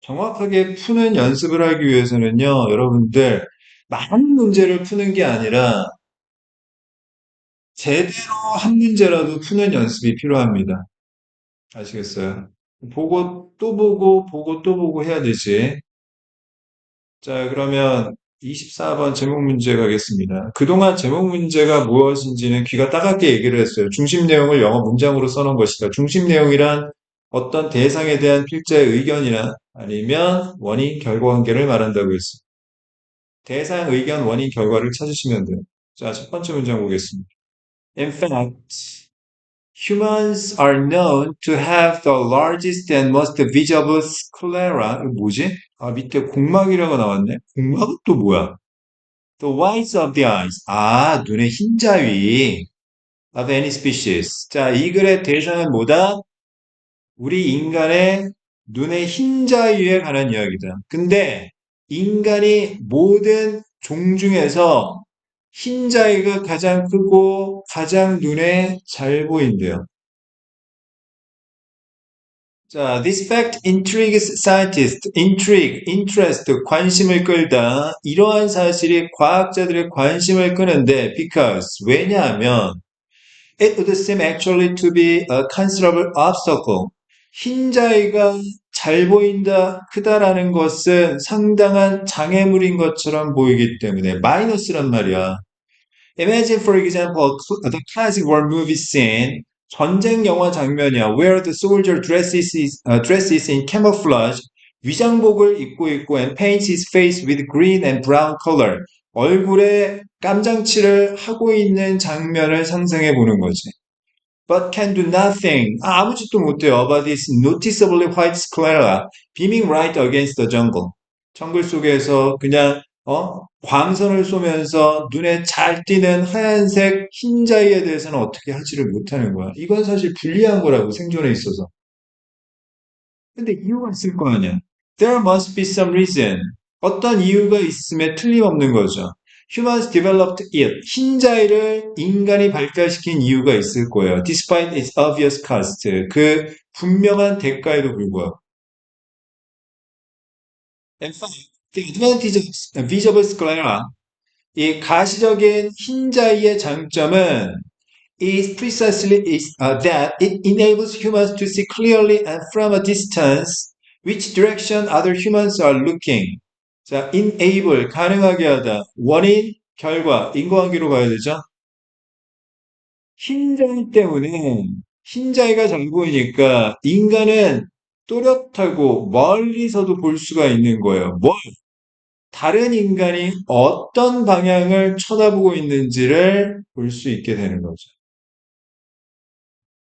정확하게 푸는 연습을 하기 위해서는요, 여러분들 많은 문제를 푸는 게 아니라 제대로 한 문제라도 푸는 연습이 필요합니다. 아시겠어요? 보고 또 보고 보고 또 보고 해야 되지. 자, 그러면 24번 제목 문제 가겠습니다. 그동안 제목 문제가 무엇인지는 귀가 따갑게 얘기를 했어요. 중심 내용을 영어 문장으로 써놓은 것이다. 중심 내용이란 어떤 대상에 대한 필자의 의견이나 아니면 원인 결과 관계를 말한다고 했습니다. 대상, 의견, 원인, 결과를 찾으시면 돼요. 자, 첫 번째 문장 보겠습니다. In fact, humans are known to have the largest and most visible sclera. 이거 뭐지? 밑에 공막이라고 나왔네. 공막은 또 뭐야? The whites of the eyes. 눈의 흰자위 of any species. 자, 이 글의 대상은 뭐다? 우리 인간의 눈의 흰자위에 관한 이야기다. 근데 인간이 모든 종 중에서 흰자위가 가장 크고 가장 눈에 잘 보인대요. 자, this fact intrigues scientists. intrigue, interest, 관심을 끌다. 이러한 사실이 과학자들의 관심을 끄는데 because 왜냐하면 it would seem actually to be a considerable obstacle. 흰자위가 잘 보인다, 크다라는 것은 상당한 장애물인 것처럼 보이기 때문에 마이너스란 말이야. Imagine, for example, the classic war movie scene. 전쟁 영화 장면이야. Where the soldier dresses in camouflage. 위장복을 입고 있고 and paints his face with green and brown color. 얼굴에 깜장칠을 하고 있는 장면을 상상해 보는 거지. But can do nothing. 아무 짓도 못해요. About this noticeably white sclera beaming right against the jungle. 정글 속에서 그냥 광선을 쏘면서 눈에 잘 띄는 하얀색 흰자위에 대해서는 어떻게 하지를 못하는 거야. 이건 사실 불리한 거라고 생존에 있어서. 근데 이유가 있을 거 아니야. There must be some reason. 어떤 이유가 있음에 틀림없는 거죠. Humans developed it. 흰자위를 인간이 발달시킨 이유가 있을 거예요. Despite its obvious cost. 그 분명한 대가에도 불구하고. In fact, the advantage of visible sclera 이 가시적인 흰자위의 장점은 is precisely that it enables humans to see clearly and from a distance which direction other humans are looking. 자, enable, 가능하게 하다. 원인, 결과, 인과관계로 가야 되죠. 흰자위 때문에 흰자위가 잘 보이니까 인간은 또렷하고 멀리서도 볼 수가 있는 거예요. 다른 인간이 어떤 방향을 쳐다보고 있는지를 볼 수 있게 되는 거죠.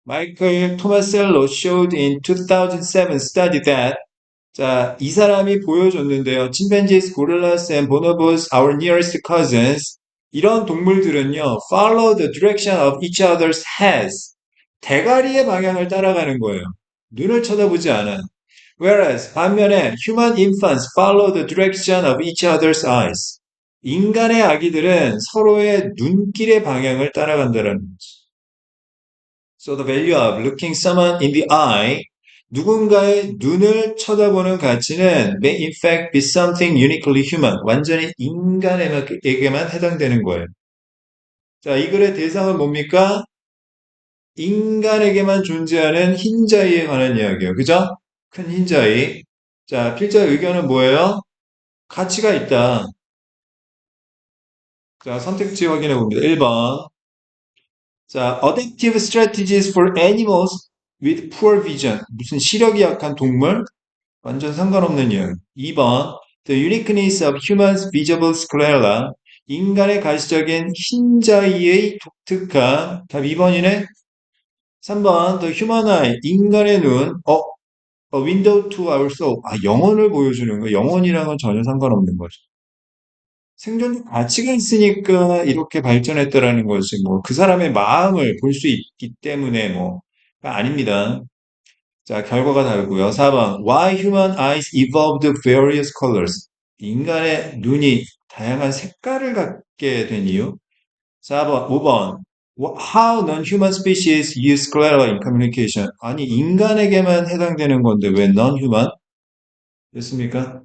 마이클 토마셀로 showed in 2007 study that 자, 이 사람이 보여줬는데요. chimpanzees, gorillas, and bonobos, our nearest cousins. 이런 동물들은요, follow the direction of each other's heads. 대가리의 방향을 따라가는 거예요. 눈을 쳐다보지 않아. Whereas 반면에 human infants follow the direction of each other's eyes. 인간의 아기들은 서로의 눈길의 방향을 따라간다는 거지. So the value of looking someone in the eye, 누군가의 눈을 쳐다보는 가치는 may in fact be something uniquely human, 완전히 인간에게만 해당되는 거예요. 자, 이 글의 대상은 뭡니까? 인간에게만 존재하는 흰자위에 관한 이야기예요. 그죠? 큰 흰자위. 자, 필자 의견은 뭐예요? 가치가 있다. 자, 선택지 확인해 봅니다. 1번. 자, adaptive strategies for animals with poor vision. 무슨 시력이 약한 동물? 완전 상관없는 이야기. 2번. The uniqueness of humans visible sclera. 인간의 가시적인 흰자위의 독특함. 답 2번이네. 3번. The human eye. 인간의 눈. A window to our soul. 아, 영혼을 보여주는 거. 영혼이랑은 전혀 상관없는 거죠. 생존 가치가 있으니까 이렇게 발전했다라는 것이 뭐 그 사람의 마음을 볼 수 있기 때문에 뭐가 아닙니다. 자, 결과가 다르고요. 4번. Why human eyes evolved various colors? 인간의 눈이 다양한 색깔을 갖게 된 이유. 4번, 5번. How non-human species use sclera in communication? 아니, 인간에게만 해당되는 건데 왜 non-human? 됐습니까?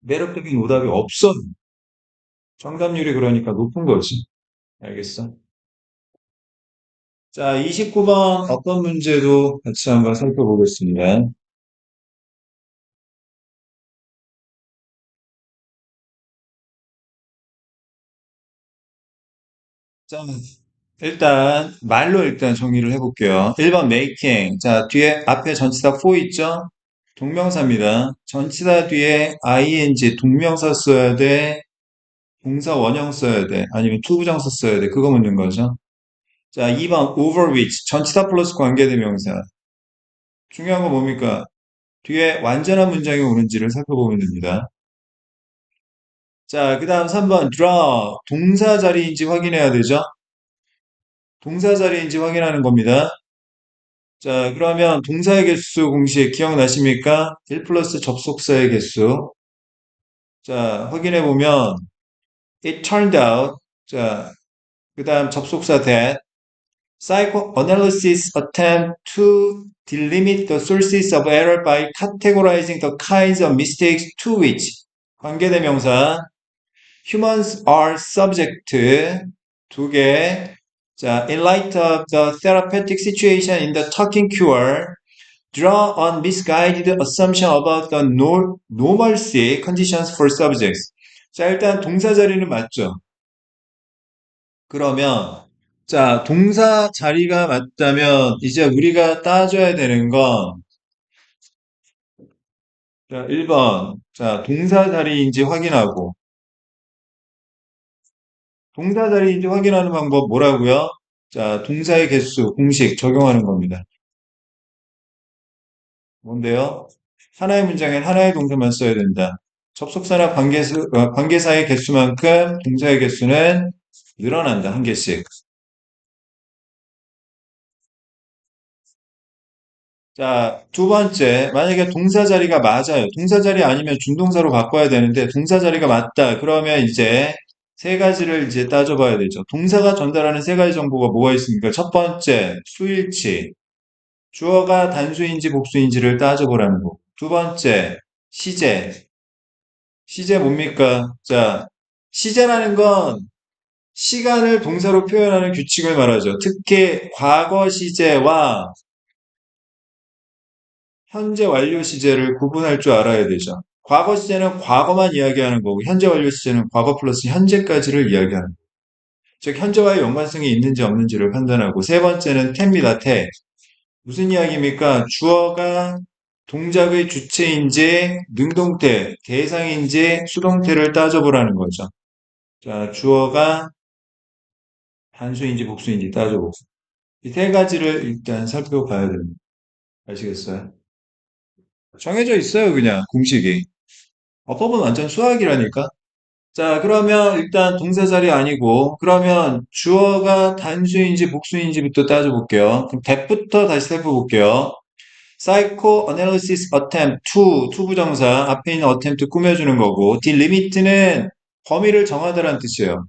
매력적인 오답이 없어. 정답률이 그러니까 높은 거지. 알겠어? 자, 29번 어떤 문제도 같이 한번 살펴보겠습니다. 자, 일단 말로 일단 정리를 해볼게요. 1번 making. 자, 뒤에 앞에 전치사 for 있죠? 동명사입니다. 전치사 뒤에 ing 동명사 써야 돼. 동사 원형 써야 돼. 아니면 투부정사 써야 돼. 그거 묻는 거죠. 자, 2번 over which. 전치사 플러스 관계대명사. 중요한 건 뭡니까? 뒤에 완전한 문장이 오는지를 살펴보면 됩니다. 자, 그 다음 3번 draw. 동사 자리인지 확인해야 되죠? 동사 자리인지 확인하는 겁니다. 자, 그러면 동사의 개수 공식 기억나십니까? 1 플러스 접속사의 개수. 자, 확인해 보면 it turned out. 자, 그 다음 접속사 that psychoanalysis attempt to delimit the sources of error by categorizing the kinds of mistakes to which 관계대명사 humans are subject 두 개. 자, in light of the therapeutic situation in the talking cure, draw on misguided assumption about the normalcy conditions for subjects. 자, 일단 동사 자리는 맞죠? 그러면 자, 동사 자리가 맞다면 이제 우리가 따져야 되는 건 자, 1번. 자, 동사 자리인지 확인하고 동사 자리인지 확인하는 방법 뭐라고요? 자, 동사의 개수 공식 적용하는 겁니다. 뭔데요? 하나의 문장엔 하나의 동사만 써야 된다. 접속사나 관계사의 개수만큼 동사의 개수는 늘어난다. 한 개씩. 자, 두 번째. 만약에 동사 자리가 맞아요. 동사 자리 아니면 준동사로 바꿔야 되는데 동사 자리가 맞다. 그러면 이제 세 가지를 이제 따져봐야 되죠. 동사가 전달하는 세 가지 정보가 뭐가 있습니까? 첫 번째, 수일치. 주어가 단수인지 복수인지를 따져보라는 거. 두 번째, 시제. 시제 뭡니까? 자, 시제라는 건 시간을 동사로 표현하는 규칙을 말하죠. 특히 과거 시제와 현재 완료 시제를 구분할 줄 알아야 되죠. 과거 시제는 과거만 이야기하는 거고, 현재 완료 시제는 과거 플러스 현재까지를 이야기하는 거고, 즉, 현재와의 연관성이 있는지 없는지를 판단하고, 세 번째는 태입니다, 태. 무슨 이야기입니까? 주어가 동작의 주체인지, 능동태, 대상인지, 수동태를 따져보라는 거죠. 자, 주어가 단수인지 복수인지 따져보고. 이 세 가지를 일단 살펴봐야 됩니다. 아시겠어요? 정해져 있어요, 그냥, 공식이. 어법은 완전 수학이라니까? 자, 그러면 일단 동사 자리 아니고, 그러면 주어가 단수인지 복수인지부터 따져볼게요. 그럼 that부터 다시 살펴볼게요. psychoanalysis attempt to 부정사 앞에 있는 attempt 꾸며주는 거고 delimit는 범위를 정하다라는 뜻이에요.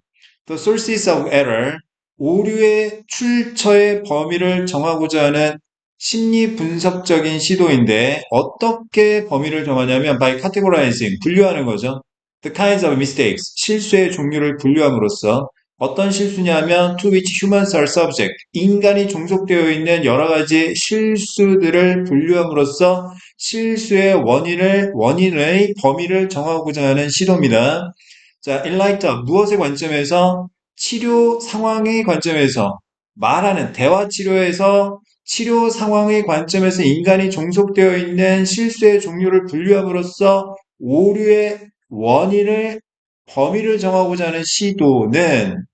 The sources of error 오류의 출처의 범위를 정하고자 하는 심리 분석적인 시도인데 어떻게 범위를 정하냐면 by categorizing 분류하는 거죠. The kinds of mistakes 실수의 종류를 분류함으로써 어떤 실수냐면 to which humans are subject 인간이 종속되어 있는 여러 가지 실수들을 분류함으로써 실수의 원인의 범위를 정하고자 하는 시도입니다. 자, in light of 무엇의 관점에서 치료 상황의 관점에서 말하는 대화 치료에서 치료 상황의 관점에서 인간이 종속되어 있는 실수의 종류를 분류함으로써 오류의 원인을 범위를 정하고자 하는 시도는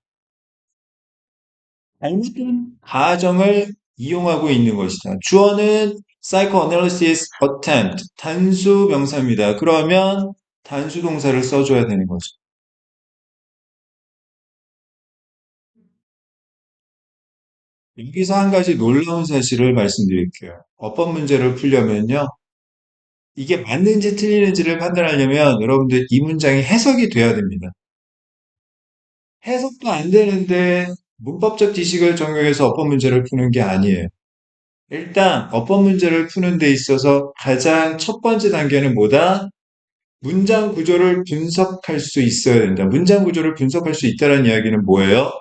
잘못된 가정을 이용하고 있는 것이다. 주어는 psychoanalysis attempt, 단수 명사입니다. 그러면 단수 동사를 써줘야 되는 거죠. 여기서 한 가지 놀라운 사실을 말씀드릴게요. 어법 문제를 풀려면요. 이게 맞는지 틀리는지를 판단하려면 여러분들 이 문장이 해석이 돼야 됩니다. 해석도 안 되는데 문법적 지식을 적용해서 어법 문제를 푸는 게 아니에요. 일단 어법 문제를 푸는 데 있어서 가장 첫 번째 단계는 뭐다? 문장 구조를 분석할 수 있어야 된다. 문장 구조를 분석할 수 있다는 이야기는 뭐예요?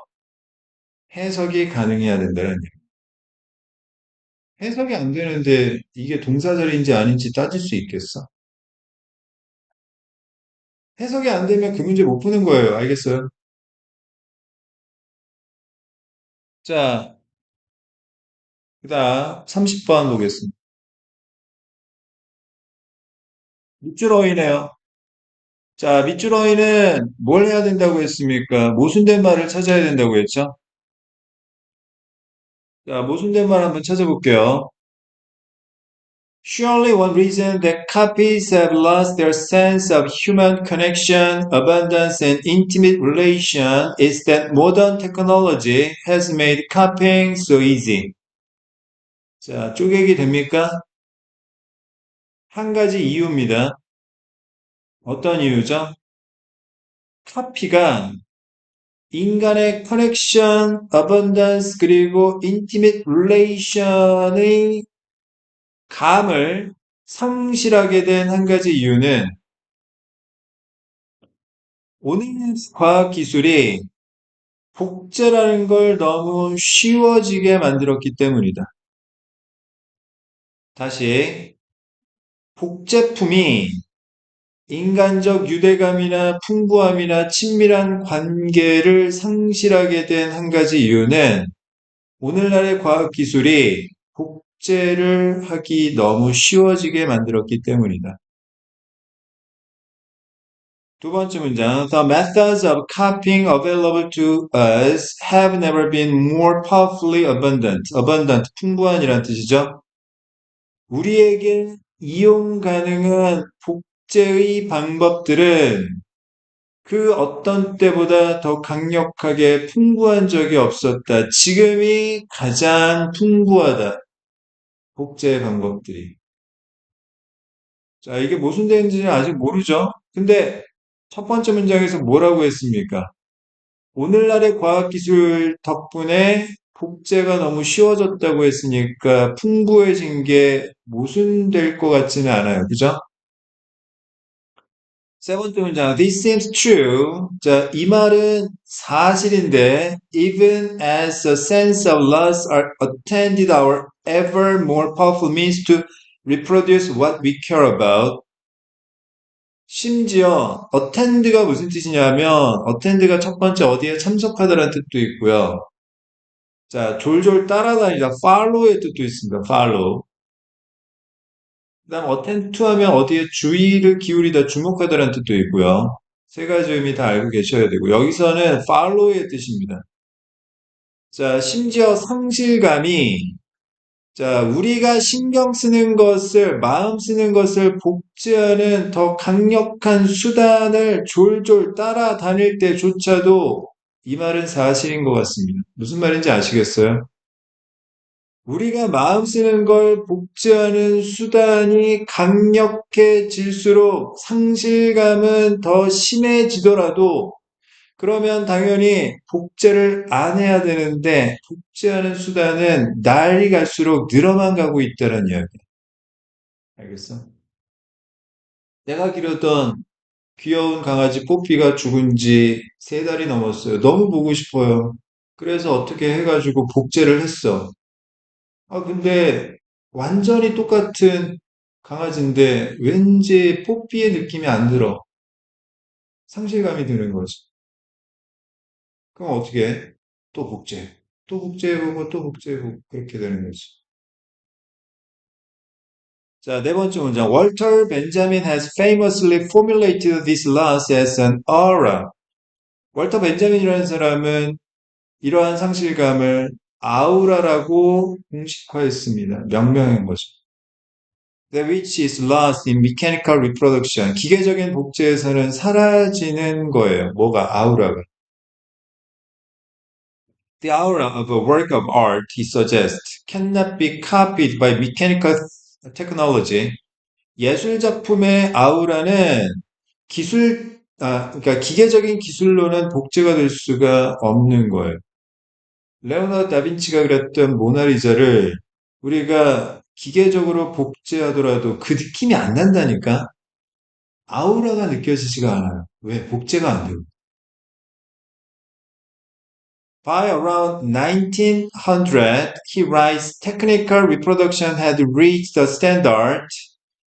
해석이 가능해야 된다는 얘기. 해석이 안 되는데 이게 동사절인지 아닌지 따질 수 있겠어? 해석이 안 되면 그 문제 못 푸는 거예요. 알겠어요? 자, 그다음 30번 보겠습니다. 밑줄 어이네요. 자, 밑줄 어이는 뭘 해야 된다고 했습니까? 모순된 말을 찾아야 된다고 했죠? 자, 모순된 말 한번 찾아볼게요. Surely one reason that copies have lost their sense of human connection, abundance, and intimate relation is that modern technology has made copying so easy. 자, 쪼개기 됩니까? 한 가지 이유입니다. 어떤 이유죠? 카피가 인간의 커넥션, 어번던스, 그리고 인티밋 릴레이션의 감을 상실하게 된 한 가지 이유는 오늘 과학 기술이 복제라는 걸 너무 쉬워지게 만들었기 때문이다. 다시, 복제품이 인간적 유대감이나 풍부함이나 친밀한 관계를 상실하게 된 한 가지 이유는 오늘날의 과학 기술이 복제를 하기 너무 쉬워지게 만들었기 때문이다. 두 번째 문장. The methods of copying available to us have never been more powerfully abundant. abundant, 풍부한이란 뜻이죠. 우리에게 이용 가능한 복제의 방법들은 그 어떤 때보다 더 강력하게 풍부한 적이 없었다. 지금이 가장 풍부하다. 복제 방법들이. 자, 이게 무슨 되는지는 아직 모르죠? 근데 첫 번째 문장에서 뭐라고 했습니까? 오늘날의 과학기술 덕분에 복제가 너무 쉬워졌다고 했으니까 풍부해진 게 모순될 것 같지는 않아요. 그죠? 세 번째 문장. This seems true. 자, 이 말은 사실인데, even as a sense of loss are attended our ever more powerful means to reproduce what we care about. 심지어 attend가 무슨 뜻이냐면 attend가 첫 번째 어디에 참석하다라는 뜻도 있고요. 자, 졸졸 따라다니다 follow의 뜻도 있습니다. follow. 그다음 attend to 하면 어디에 주의를 기울이다 주목하다라는 뜻도 있고요. 세 가지 의미 다 알고 계셔야 되고 여기서는 follow의 뜻입니다. 자, 심지어 성실감이 자, 우리가 신경 쓰는 것을, 마음 쓰는 것을 복제하는 더 강력한 수단을 졸졸 따라다닐 때조차도 이 말은 사실인 것 같습니다. 무슨 말인지 아시겠어요? 우리가 마음 쓰는 걸 복제하는 수단이 강력해질수록 상실감은 더 심해지더라도 그러면 당연히 복제를 안 해야 되는데 복제하는 수단은 날이 갈수록 늘어만 가고 있다는 이야기. 알겠어? 내가 기르던 귀여운 강아지 뽀삐가 죽은 지 3달이 넘었어요. 너무 보고 싶어요. 그래서 어떻게 해가지고 복제를 했어. 아, 근데 완전히 똑같은 강아지인데 왠지 뽀삐의 느낌이 안 들어. 상실감이 드는 거지. 그럼 어떻게 해? 또 복제. 또 복제해보고 또 복제해보고 그렇게 되는 거지. 자, 네 번째 문장. Walter Benjamin has famously formulated this loss as an aura. 월터 벤자민이라는 사람은 이러한 상실감을 아우라라고 공식화했습니다. 명명한 거죠. The which is lost in mechanical reproduction. 기계적인 복제에서는 사라지는 거예요. 뭐가 아우라가. The aura of a work of art, he suggests, cannot be copied by mechanical technology. 예술 작품의 아우라는 그러니까 기계적인 기술로는 복제가 될 수가 없는 거예요. 레오나르도 다빈치가 그렸던 모나리자를 우리가 기계적으로 복제하더라도 그 느낌이 안 난다니까? 아우라가 느껴지지가 않아요. 왜? 복제가 안 되고. By around 1900, he writes, technical reproduction had reached the standard.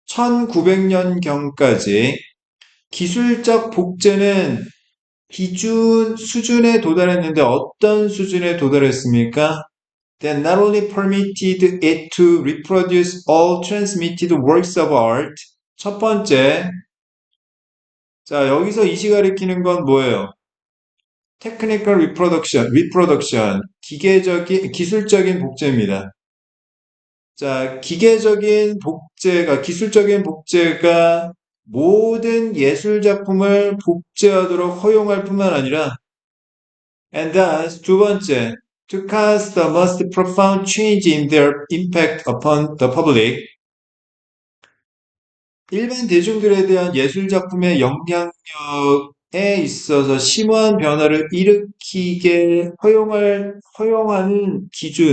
1900년경까지 기술적 복제는 수준에 도달했는데 어떤 수준에 도달했습니까? That not only permitted it to reproduce all transmitted works of art. 첫 번째, 자, 여기서 이시 가리키는 건 뭐예요? Technical reproduction, 기술적인 복제입니다. 자, 기술적인 복제가 모든 예술 작품을 복제하도록 허용할 뿐만 아니라 and thus, 두 번째, to cause the most profound change in their impact upon the public. 일반 대중들에 대한 예술 작품의 영향력에 있어서 심오한 변화를 일으키게 허용하는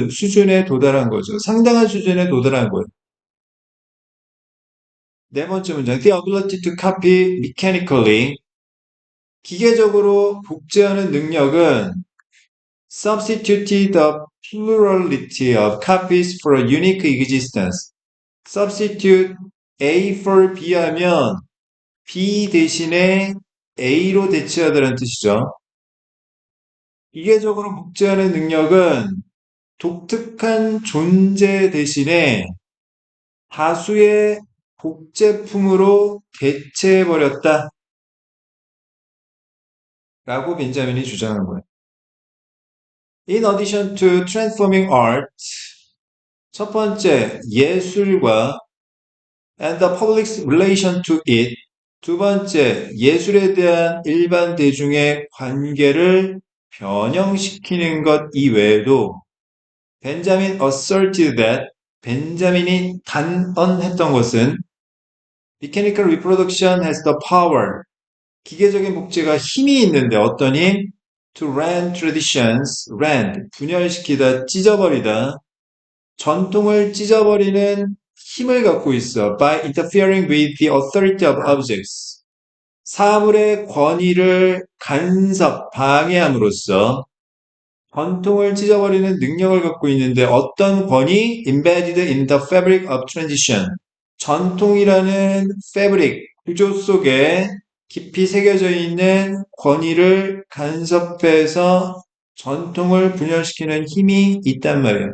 수준에 도달한 거죠. 상당한 수준에 도달한 거예요. 네 번째 문장, the ability to copy mechanically. 기계적으로 복제하는 능력은 substituted the plurality of copies for a unique existence. substitute A for B 하면 B 대신에 A로 대체하다는 뜻이죠. 기계적으로 복제하는 능력은 독특한 존재 대신에 다수의 복제품으로 대체해버렸다. 라고 벤자민이 주장한 거예요. In addition to transforming art, 첫 번째, 예술과 and the public's relation to it. 두 번째, 예술에 대한 일반 대중의 관계를 변형시키는 것 이외에도 벤자민 asserted that 벤자민이 단언했던 것은 mechanical reproduction has the power. 기계적인 복제가 힘이 있는데 어떤 힘? To rend traditions, rend, 분열시키다, 찢어버리다, 전통을 찢어버리는 힘을 갖고 있어. By interfering with the authority of objects. 사물의 권위를 방해함으로써 전통을 찢어버리는 능력을 갖고 있는데 어떤 권위? Embedded in the fabric of transition. 전통이라는 fabric, 구조 속에 깊이 새겨져 있는 권위를 간섭해서 전통을 분열시키는 힘이 있단 말이에요.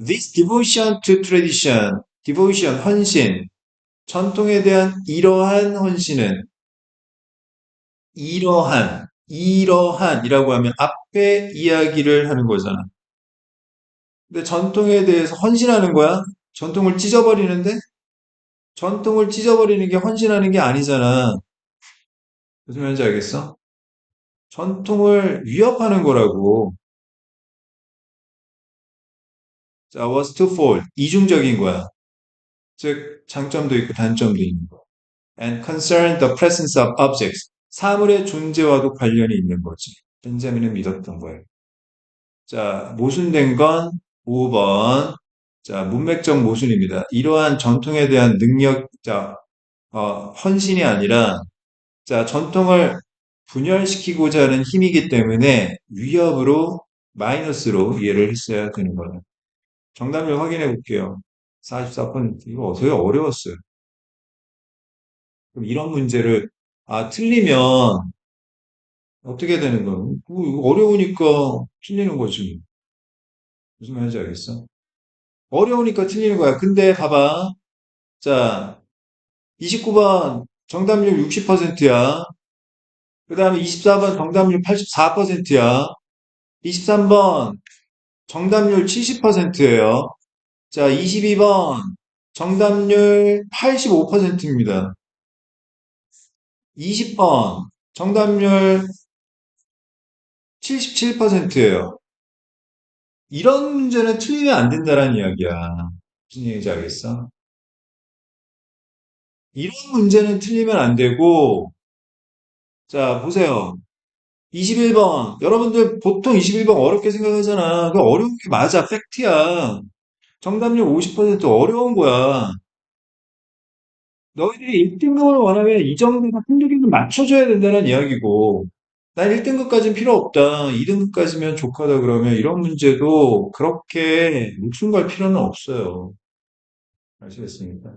This devotion to tradition, devotion, 헌신, 전통에 대한 이러한 헌신은 이러한이라고 하면 앞에 이야기를 하는 거잖아. 근데 전통에 대해서 헌신하는 거야? 전통을 찢어버리는데? 전통을 찢어버리는 게 헌신하는 게 아니잖아. 무슨 말인지 알겠어? 전통을 위협하는 거라고. 자, was twofold. 이중적인 거야. 즉, 장점도 있고 단점도 있는 거. And concern the presence of objects. 사물의 존재와도 관련이 있는 거지. 벤자민은 믿었던 거예요. 자, 모순된 건 5번. 자, 문맥적 모순입니다. 이러한 전통에 대한 능력, 자, 헌신이 아니라, 자, 전통을 분열시키고자 하는 힘이기 때문에 위협으로, 마이너스로 이해를 했어야 되는 거예요. 정답을 확인해 볼게요. 44번, 이거 되게 어려웠어요. 그럼 이런 문제를, 틀리면 어떻게 되는 거예요? 어려우니까 틀리는 거지. 무슨 말인지 알겠어? 어려우니까 틀리는 거야. 근데 봐봐. 자, 29번 정답률 60%야. 그 다음에 24번 정답률 84%야. 23번 정답률 70%예요. 자, 22번 정답률 85%입니다. 20번 정답률 77%예요. 이런 문제는 틀리면 안 된다는 이야기야. 무슨 얘기인지 알겠어? 이런 문제는 틀리면 안 되고, 자, 보세요. 21번. 여러분들 보통 21번 어렵게 생각하잖아. 그 어려운 게 맞아. 팩트야. 정답률 50% 어려운 거야. 너희들이 1등급을 원하면 이 정도는 한두 개는 맞춰줘야 된다는 이야기고. 난 1등급까지는 필요 없다. 2등급까지면 족하다 그러면 이런 문제도 그렇게 목숨 걸 필요는 없어요. 아시겠습니까?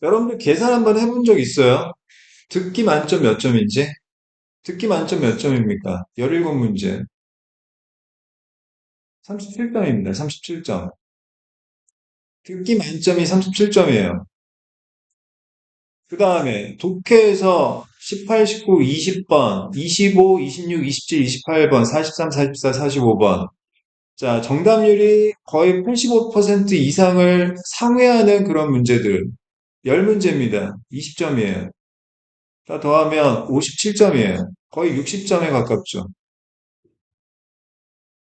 여러분들 계산 한번 해본 적 있어요? 듣기 만점 몇 점인지? 듣기 만점 몇 점입니까? 17문제. 37점입니다. 37점. 듣기 만점이 37점이에요. 그 다음에 독해에서 18, 19, 20번, 25, 26, 27, 28번, 43, 44, 45번. 자, 정답률이 거의 85% 이상을 상회하는 그런 문제들. 10문제입니다. 20점이에요. 다 더하면 57점이에요. 거의 60점에 가깝죠.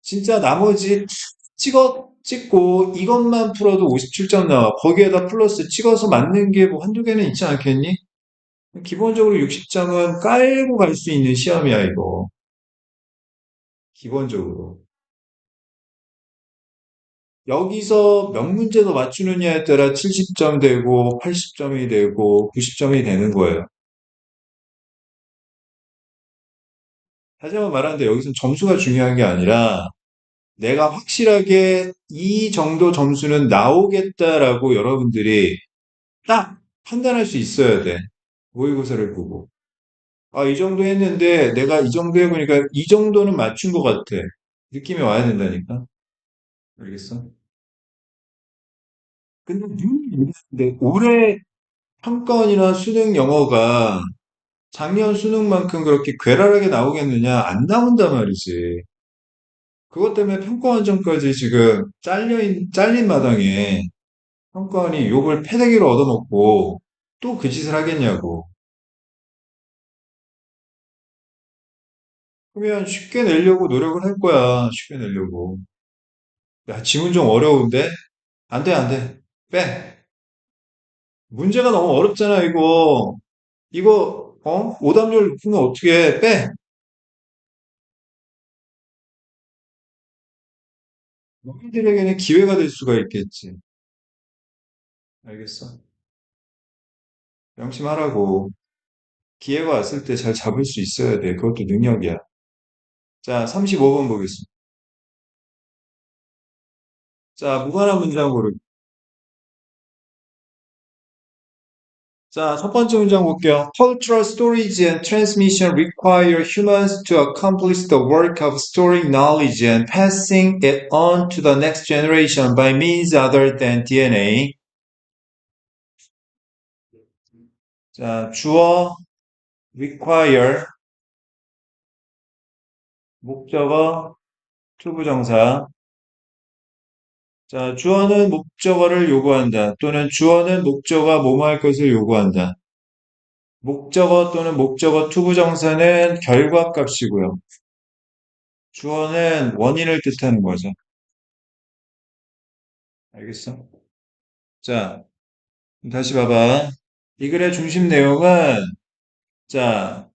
진짜 나머지 찍고 이것만 풀어도 57점 나와. 거기에다 플러스 찍어서 맞는 게 뭐 한두 개는 있지 않겠니? 기본적으로 60점은 깔고 갈 수 있는 시험이야, 이거. 기본적으로. 여기서 몇 문제 더 맞추느냐에 따라 70점 되고, 80점이 되고, 90점이 되는 거예요. 다시 한번 말하는데 여기서 점수가 중요한 게 아니라, 내가 확실하게 이 정도 점수는 나오겠다라고 여러분들이 딱 판단할 수 있어야 돼. 모의고사를 보고. 이 정도 했는데 내가 이 정도 해보니까 이 정도는 맞춘 것 같아. 느낌이 와야 된다니까. 알겠어? 근데 올해 평가원이나 수능 영어가 작년 수능만큼 그렇게 괴랄하게 나오겠느냐? 안 나온단 말이지. 그것 때문에 평가원점까지 지금 잘린 마당에 평가원이 욕을 패대기로 얻어먹고 또 그 짓을 하겠냐고. 그러면 쉽게 내려고 노력을 할 거야. 쉽게 내려고. 야, 지문 좀 어려운데? 안 돼, 안 돼. 빼. 문제가 너무 어렵잖아, 이거. 오답률 높으면 어떻게 해? 빼. 너희들에게는 기회가 될 수가 있겠지. 알겠어. 명심하라고. 기회가 왔을 때 잘 잡을 수 있어야 돼. 그것도 능력이야. 자, 35번 보겠습니다. 자, 무관한 문장 고르기. 자, 첫 번째 문장 볼게요. Cultural storage and transmission require humans to accomplish the work of storing knowledge and passing it on to the next generation by means other than DNA. 자, 주어 require 목적어 투부정사. 자, 주어는 목적어를 요구한다. 또는 주어는 목적어가 뭐뭐 할 것을 요구한다. 목적어 또는 목적어 투부정사는 결과값이고요. 주어는 원인을 뜻하는 거죠. 알겠어? 자, 다시 봐봐. 이 글의 중심 내용은, 자,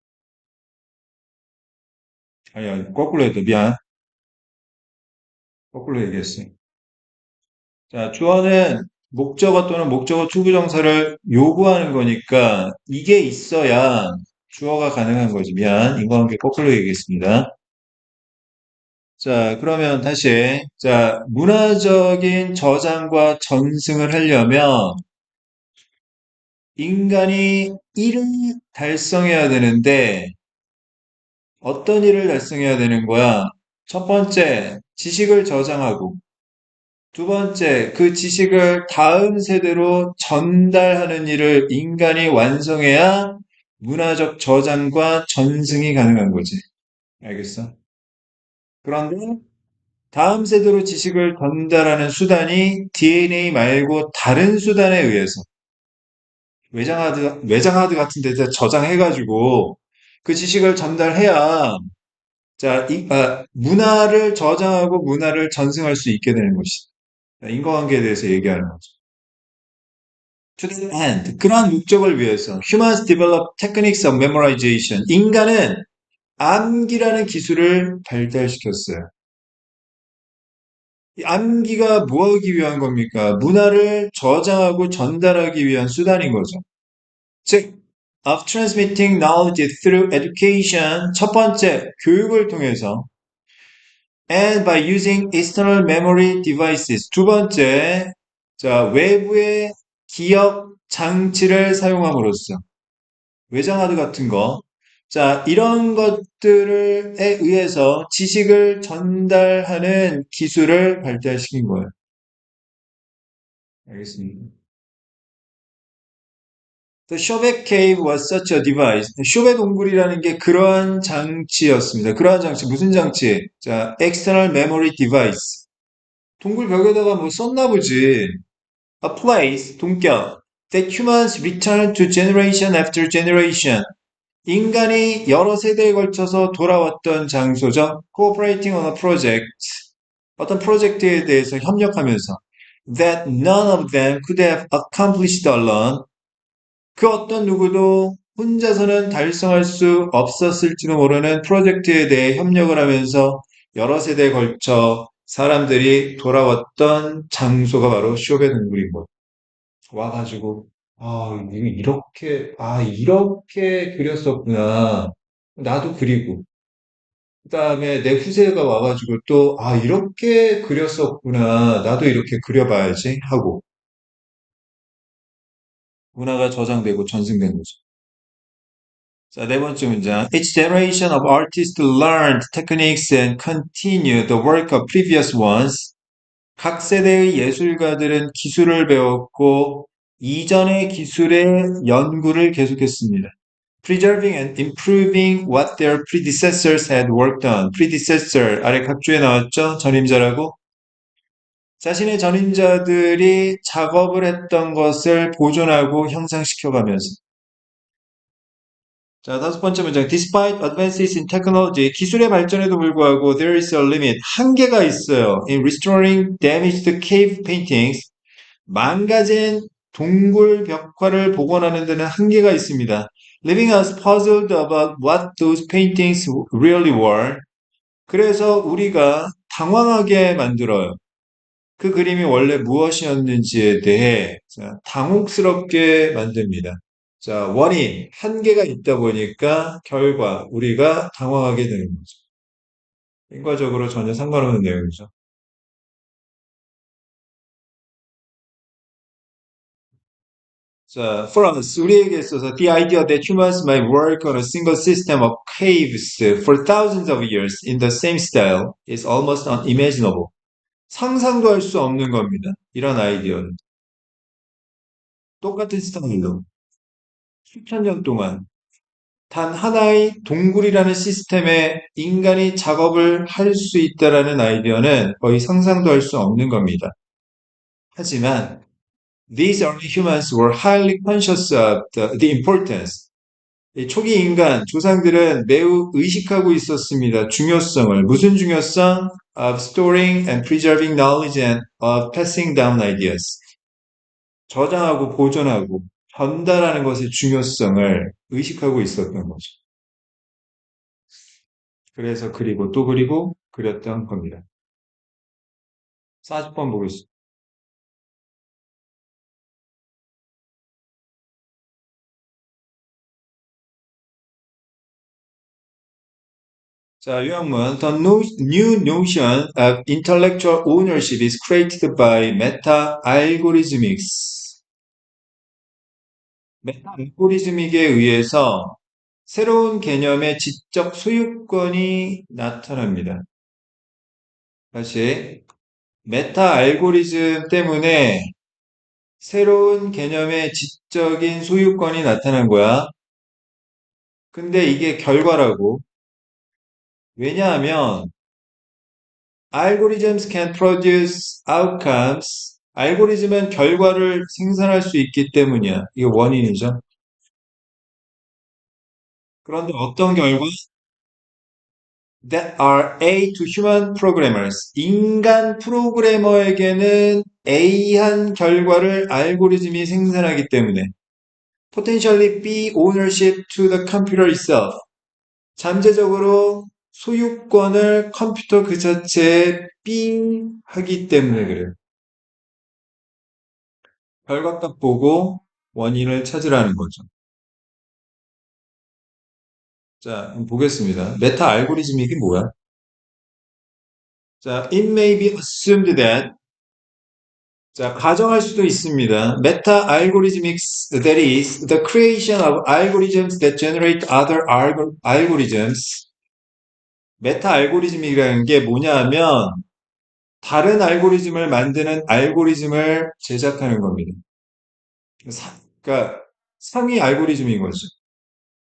아니야, 거꾸로 했다. 미안. 거꾸로 얘기했어. 자, 주어는 목적어 또는 목적어 투부정사를 요구하는 거니까 이게 있어야 주어가 가능한 거지. 미안. 인과관계 거꾸로 얘기했습니다. 자, 그러면 다시. 자, 문화적인 저장과 전승을 하려면 인간이 일을 달성해야 되는데 어떤 일을 달성해야 되는 거야? 첫 번째, 지식을 저장하고 두 번째, 그 지식을 다음 세대로 전달하는 일을 인간이 완성해야 문화적 저장과 전승이 가능한 거지. 알겠어? 그런데 다음 세대로 지식을 전달하는 수단이 DNA 말고 다른 수단에 의해서 외장하드 같은 데다 저장해가지고 그 지식을 전달해야 자, 문화를 저장하고 문화를 전승할 수 있게 되는 것이. 인과관계에 대해서 얘기하는 거죠. To that end, 그러한 목적을 위해서 humans develop techniques of memorization. 인간은 암기라는 기술을 발달시켰어요. 이 암기가 뭐 하기 위한 겁니까? 문화를 저장하고 전달하기 위한 수단인 거죠. 즉, of transmitting knowledge through education. 첫 번째, 교육을 통해서 and by using external memory devices. 두 번째, 자, 외부의 기억 장치를 사용함으로써 외장하드 같은 거. 자, 이런 것들에 의해서 지식을 전달하는 기술을 발달시킨 거예요. 알겠습니다. The Chauvet cave was such a device. 쇼베 동굴이라는 게 그러한 장치였습니다. 그러한 장치, 무슨 장치? 자, external memory device. 동굴 벽에다가 뭐 썼나 보지. A place, 동격, that humans return to generation after generation. 인간이 여러 세대에 걸쳐서 돌아왔던 장소죠. Cooperating on a project. 어떤 프로젝트에 대해서 협력하면서 that none of them could have accomplished alone. 그 어떤 누구도 혼자서는 달성할 수 없었을지도 모르는 프로젝트에 대해 협력을 하면서 여러 세대에 걸쳐 사람들이 돌아왔던 장소가 바로 쇼베 동굴인 거예요. 와가지고 이렇게 그렸었구나. 나도 그리고 그다음에 내 후세가 와가지고 또 이렇게 그렸었구나. 나도 이렇게 그려봐야지 하고 문화가 저장되고 전승된 거죠. 자, 네 번째 문장. Each generation of artists learned techniques and continued the work of previous ones. 각 세대의 예술가들은 기술을 배웠고 이전의 기술의 연구를 계속했습니다. Preserving and improving what their predecessors had worked on. predecessor 아래 각주에 나왔죠? 전임자라고. 자신의 전임자들이 작업을 했던 것을 보존하고 형상시켜가면서. 자, 다섯 번째 문장. Despite advances in technology, 기술의 발전에도 불구하고 there is a limit. 한계가 있어요. In restoring damaged cave paintings, 망가진 동굴 벽화를 복원하는 데는 한계가 있습니다. Leaving us puzzled about what those paintings really were. 그래서 우리가 당황하게 만들어요. 그 그림이 원래 무엇이었는지에 대해 자, 당혹스럽게 만듭니다. 자, 원인, 한계가 있다 보니까 결과, 우리가 당황하게 되는 거죠. 인과적으로 전혀 상관없는 내용이죠. 자, for us, 우리에게 있어서 the idea that humans might work on a single system of caves for thousands of years in the same style is almost unimaginable. 상상도 할 수 없는 겁니다. 이런 아이디어는. 똑같은 스타일로 수천 년 동안 단 하나의 동굴이라는 시스템에 인간이 작업을 할 수 있다라는 아이디어는 거의 상상도 할 수 없는 겁니다. 하지만 these early humans were highly conscious of the importance. 이 초기 인간, 조상들은 매우 의식하고 있었습니다. 중요성을. 무슨 중요성? Of storing and preserving knowledge and of passing down ideas. 저장하고 보존하고 전달하는 것의 중요성을 의식하고 있었던 거죠. 그래서 그리고 또 그리고 그렸던 겁니다. 40번 보겠습니다. 자, 요약문. The new notion of intellectual ownership is created by meta-algorithmics. 메타-알고리즘에 의해서 새로운 개념의 지적 소유권이 나타납니다. 다시, 메타-알고리즘 때문에 새로운 개념의 지적인 소유권이 나타난 거야. 근데 이게 결과라고. 왜냐하면 algorithms can produce outcomes. 알고리즘은 결과를 생산할 수 있기 때문이야. 이게 원인이죠. 그런데 어떤 결과? That are A to human programmers. 인간 프로그래머에게는 A한 결과를 알고리즘이 생산하기 때문에 potentially B ownership to the computer itself. 잠재적으로 소유권을 컴퓨터 그 자체에 B 하기 때문에 그래요. 결과값 보고 원인을 찾으라는 거죠. 자, 한번 보겠습니다. 메타 알고리즘이 이게 뭐야? 자, it may be assumed that 자, 가정할 수도 있습니다. Meta algorithmics, that is, the creation of algorithms that generate other algorithms. 메타 알고리즘이라는 게 뭐냐 하면 다른 알고리즘을 만드는 알고리즘을 제작하는 겁니다. 그러니까 상위 알고리즘인 거죠.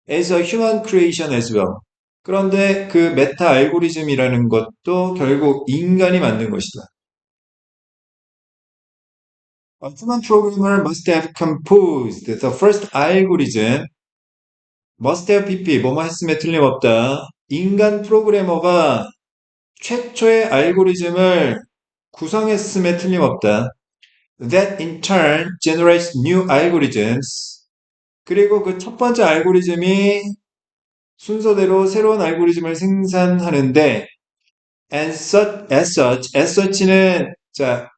As a human creation as well. 그런데 그 메타 알고리즘이라는 것도 결국 인간이 만든 것이다. A human programmer must have composed the first algorithm. must have pp 뭐뭐 했음에 틀림없다. 인간 프로그래머가 최초의 알고리즘을 구성했음에 틀림없다. That in turn generates new algorithms. 그리고 그 첫 번째 알고리즘이 순서대로 새로운 알고리즘을 생산하는데 and such, as such는 자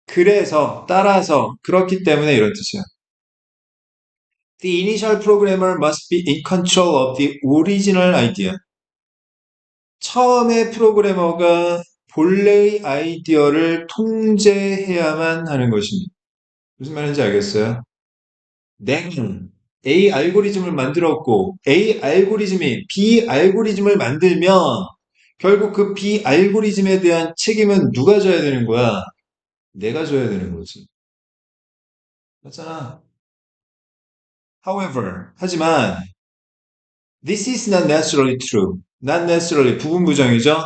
그래서 따라서 그렇기 때문에 이런 뜻이야. The initial programmer must be in control of the original idea. 처음에 프로그래머가 본래의 아이디어를 통제해야만 하는 것입니다. 무슨 말인지 알겠어요? 내가 A 알고리즘을 만들었고 A 알고리즘이 B 알고리즘을 만들면 결국 그 B 알고리즘에 대한 책임은 누가 져야 되는 거야? 내가 져야 되는 거지. 맞잖아. However, 하지만 this is not necessarily true. not necessarily 부분 부정이죠.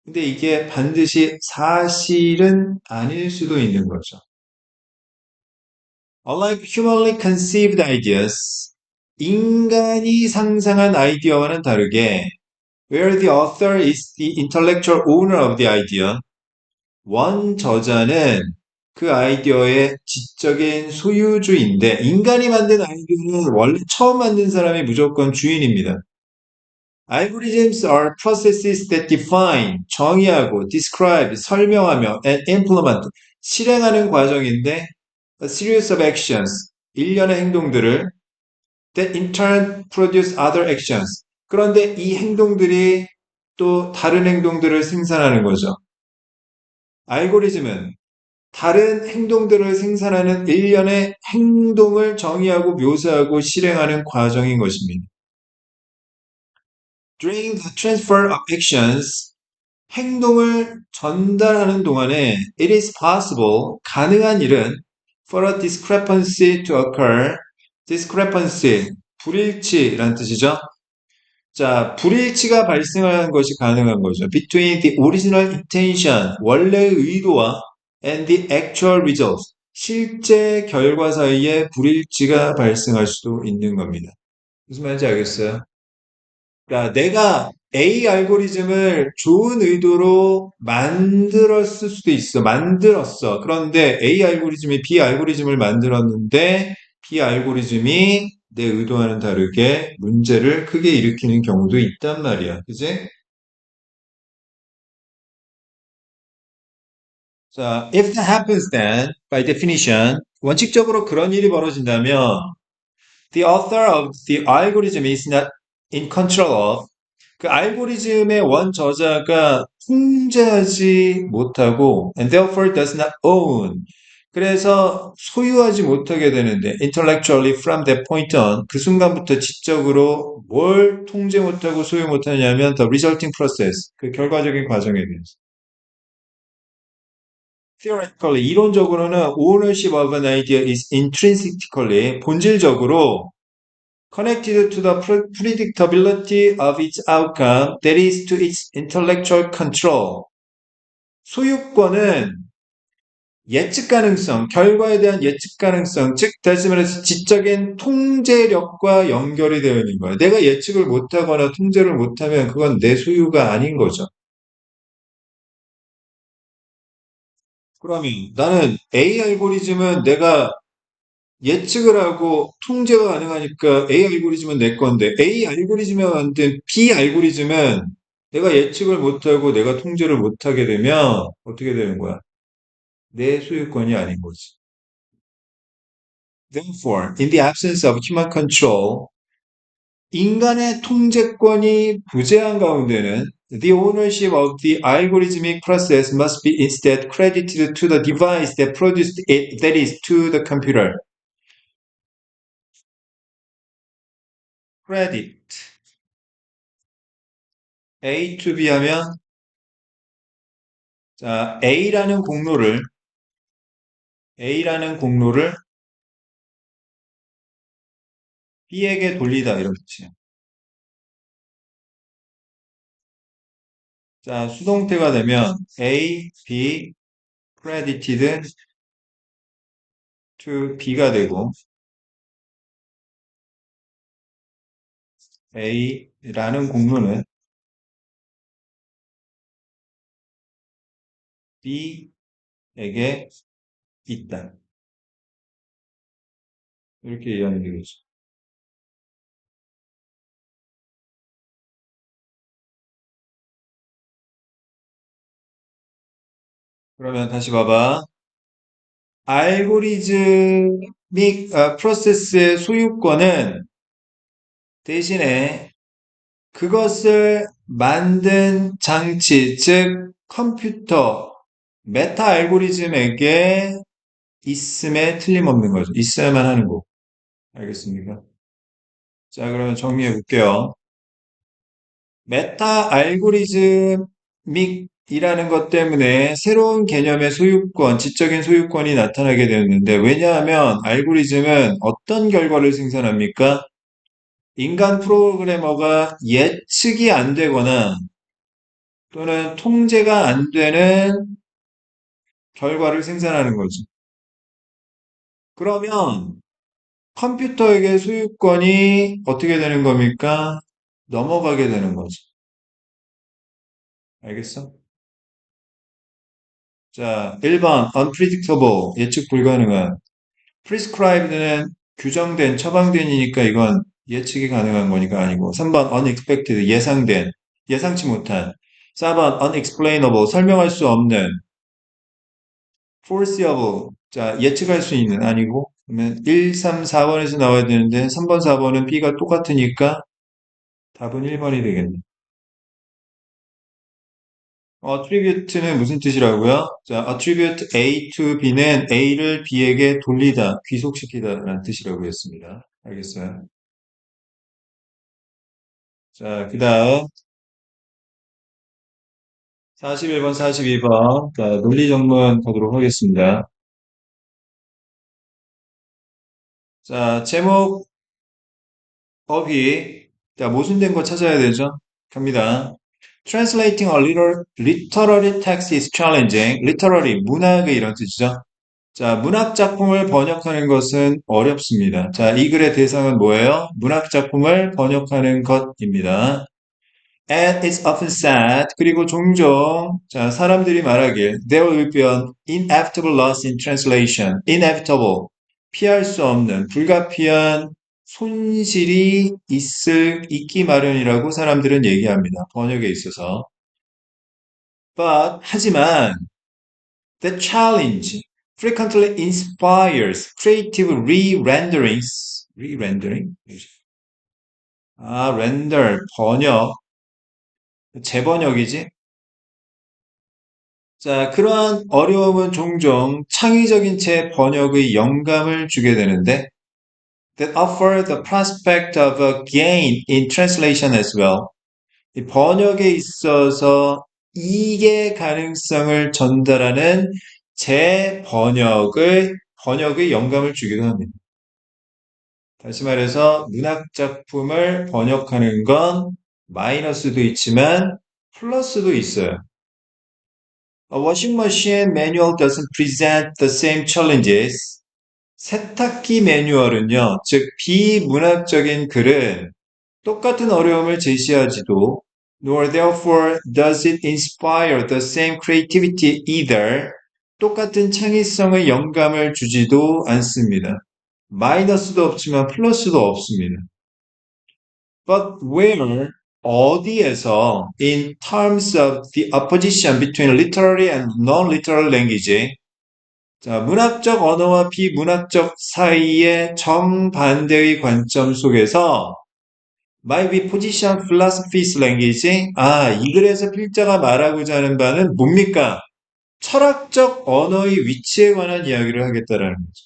근데 이게 반드시 사실은 아닐 수도 있는 거죠. Unlike humanly conceived ideas, 인간이 상상한 아이디어와는 다르게 where the author is the intellectual owner of the idea, 원저자는 그 아이디어의 지적인 소유주인데 인간이 만든 아이디어는 원래 처음 만든 사람이 무조건 주인입니다. Algorithms are processes that define, 정의하고, describe, 설명하며, and implement, 실행하는 과정인데, a series of actions, 일련의 행동들을 that in turn produce other actions. 그런데 이 행동들이 또 다른 행동들을 생산하는 거죠. 알고리즘은 다른 행동들을 생산하는 일련의 행동을 정의하고 묘사하고 실행하는 과정인 것입니다. During the transfer of actions, 행동을 전달하는 동안에 it is possible, 가능한 일은 for a discrepancy to occur, discrepancy, 불일치란 뜻이죠. 자, 불일치가 발생하는 것이 가능한 거죠. Between the original intention, 원래의 의도와 and the actual result, 실제 결과 사이에 불일치가 발생할 수도 있는 겁니다. 무슨 말인지 알겠어요? 그러니까 내가 A 알고리즘을 좋은 의도로 만들었을 수도 있어. 만들었어. 그런데 A 알고리즘이 B 알고리즘을 만들었는데 B 알고리즘이 내 의도와는 다르게 문제를 크게 일으키는 경우도 있단 말이야. 그지? 자, if that happens then, by definition, 원칙적으로 그런 일이 벌어진다면 the author of the algorithm is not in control of 그 알고리즘의 원 저자가 통제하지 못하고 and therefore does not own 그래서 소유하지 못하게 되는데 intellectually from that point on 그 순간부터 지적으로 뭘 통제 못하고 소유 못하냐면 the resulting process 그 결과적인 과정에 대해서 theoretically 이론적으로는 ownership of an idea is intrinsically 본질적으로 connected to the predictability of its outcome, that is to its intellectual control. 소유권은 예측 가능성, 결과에 대한 예측 가능성, 즉 다시 말해서 지적인 통제력과 연결이 되어 있는 거예요. 내가 예측을 못하거나 통제를 못하면 그건 내 소유가 아닌 거죠. 그러면 나는 A 알고리즘은 내가 예측을 하고 통제가 가능하니까 A 알고리즘은 내 건데 A 알고리즘에 만든 B 알고리즘은 내가 예측을 못하고 내가 통제를 못하게 되면 어떻게 되는 거야? 내 소유권이 아닌 거지. Therefore, in the absence of human control, 인간의 통제권이 부재한 가운데는 the ownership of the algorithmic process must be instead credited to the device that produced it, that is, to the computer. credit. A to B 하면 자, A라는 공로를 B에게 돌리다 이런 뜻이에요. 자, 수동태가 되면 A, B, credited to B가 되고 A라는 공로는 B에게 있다. 이렇게 이해하는 게 되죠. 그러면 다시 봐봐. 알고리즘믹 프로세스의 소유권은 대신에 그것을 만든 장치, 즉 컴퓨터, 메타 알고리즘에게 있음에 틀림없는 거죠. 있어야만 하는 거. 알겠습니까? 자, 그러면 정리해 볼게요. 메타 알고리즘믹이라는 것 때문에 새로운 개념의 소유권, 지적인 소유권이 나타나게 되었는데, 왜냐하면 알고리즘은 어떤 결과를 생산합니까? 인간 프로그래머가 예측이 안 되거나 또는 통제가 안 되는 결과를 생산하는 거죠. 그러면 컴퓨터에게 소유권이 어떻게 되는 겁니까? 넘어가게 되는 거죠. 알겠어? 자, 1번 unpredictable, 예측 불가능한. prescribed는 규정된, 처방된이니까 이건 예측이 가능한 거니까 아니고. 3번 unexpected, 예상된, 예상치 못한. 4번 unexplainable, 설명할 수 없는. foreseeable, 자, 예측할 수 있는, 아니고. 그러면 1, 3, 4번에서 나와야 되는데 3번, 4번은 B가 똑같으니까 답은 1번이 되겠네. attribute는 무슨 뜻이라고요? 자, attribute A to B는 A를 B에게 돌리다, 귀속시키다라는 뜻이라고 했습니다. 알겠어요? 자, 그 다음 41번, 42번. 자, 논리정문 보도록 하겠습니다. 자, 제목 어휘. 자, 모순된 거 찾아야 되죠? 갑니다. Translating a literary text is challenging. literary, 문학의 이런 뜻이죠. 자, 문학 작품을 번역하는 것은 어렵습니다. 자, 이 글의 대상은 뭐예요? 문학 작품을 번역하는 것입니다. And it's often said, 그리고 종종, 자, 사람들이 말하길, there will be an inevitable loss in translation. inevitable, 피할 수 없는, 불가피한 손실이 있기 마련이라고 사람들은 얘기합니다. 번역에 있어서. 하지만, the challenge frequently inspires creative re-renderings. re-rendering? render, 번역, 재번역이지? 자, 그러한 어려움은 종종 창의적인 재번역의 영감을 주게 되는데, that offer the prospect of a gain in translation as well. 이 번역에 있어서 이익의 가능성을 전달하는 번역의 영감을 주기도 합니다. 다시 말해서 문학 작품을 번역하는 건 마이너스도 있지만 플러스도 있어요. A washing machine manual doesn't present the same challenges. 세탁기 매뉴얼은요, 즉 비문학적인 글은 똑같은 어려움을 제시하지도 nor therefore does it inspire the same creativity either. 똑같은 창의성의 영감을 주지도 않습니다. 마이너스도 없지만 플러스도 없습니다. But where, 어디에서 in terms of the opposition between literary and non-literal language, 자, 문학적 언어와 비문학적 사이의 정반대의 관점 속에서 might be position philosophy's language. 이 글에서 필자가 말하고자 하는 바는 뭡니까? 철학적 언어의 위치에 관한 이야기를 하겠다라는 거죠.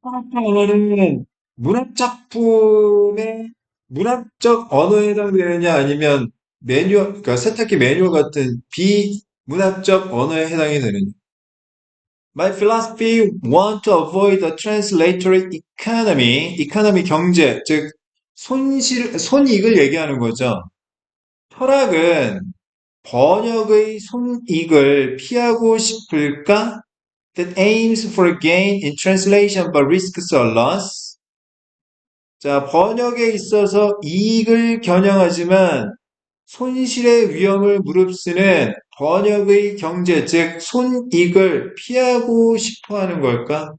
철학적 언어는 문학 작품의 문학적 언어에 해당되느냐 아니면 그러니까 세탁기 매뉴얼 같은 비문학적 언어에 해당이 되느냐. My philosophy want to avoid a translatory economy, economy 경제, 즉 손익을 얘기하는 거죠. 철학은 번역의 손익을 피하고 싶을까? That aims for gain in translation but risks a loss. 자, 번역에 있어서 이익을 겨냥하지만 손실의 위험을 무릅쓰는 번역의 경제, 즉 손익을 피하고 싶어 하는 걸까?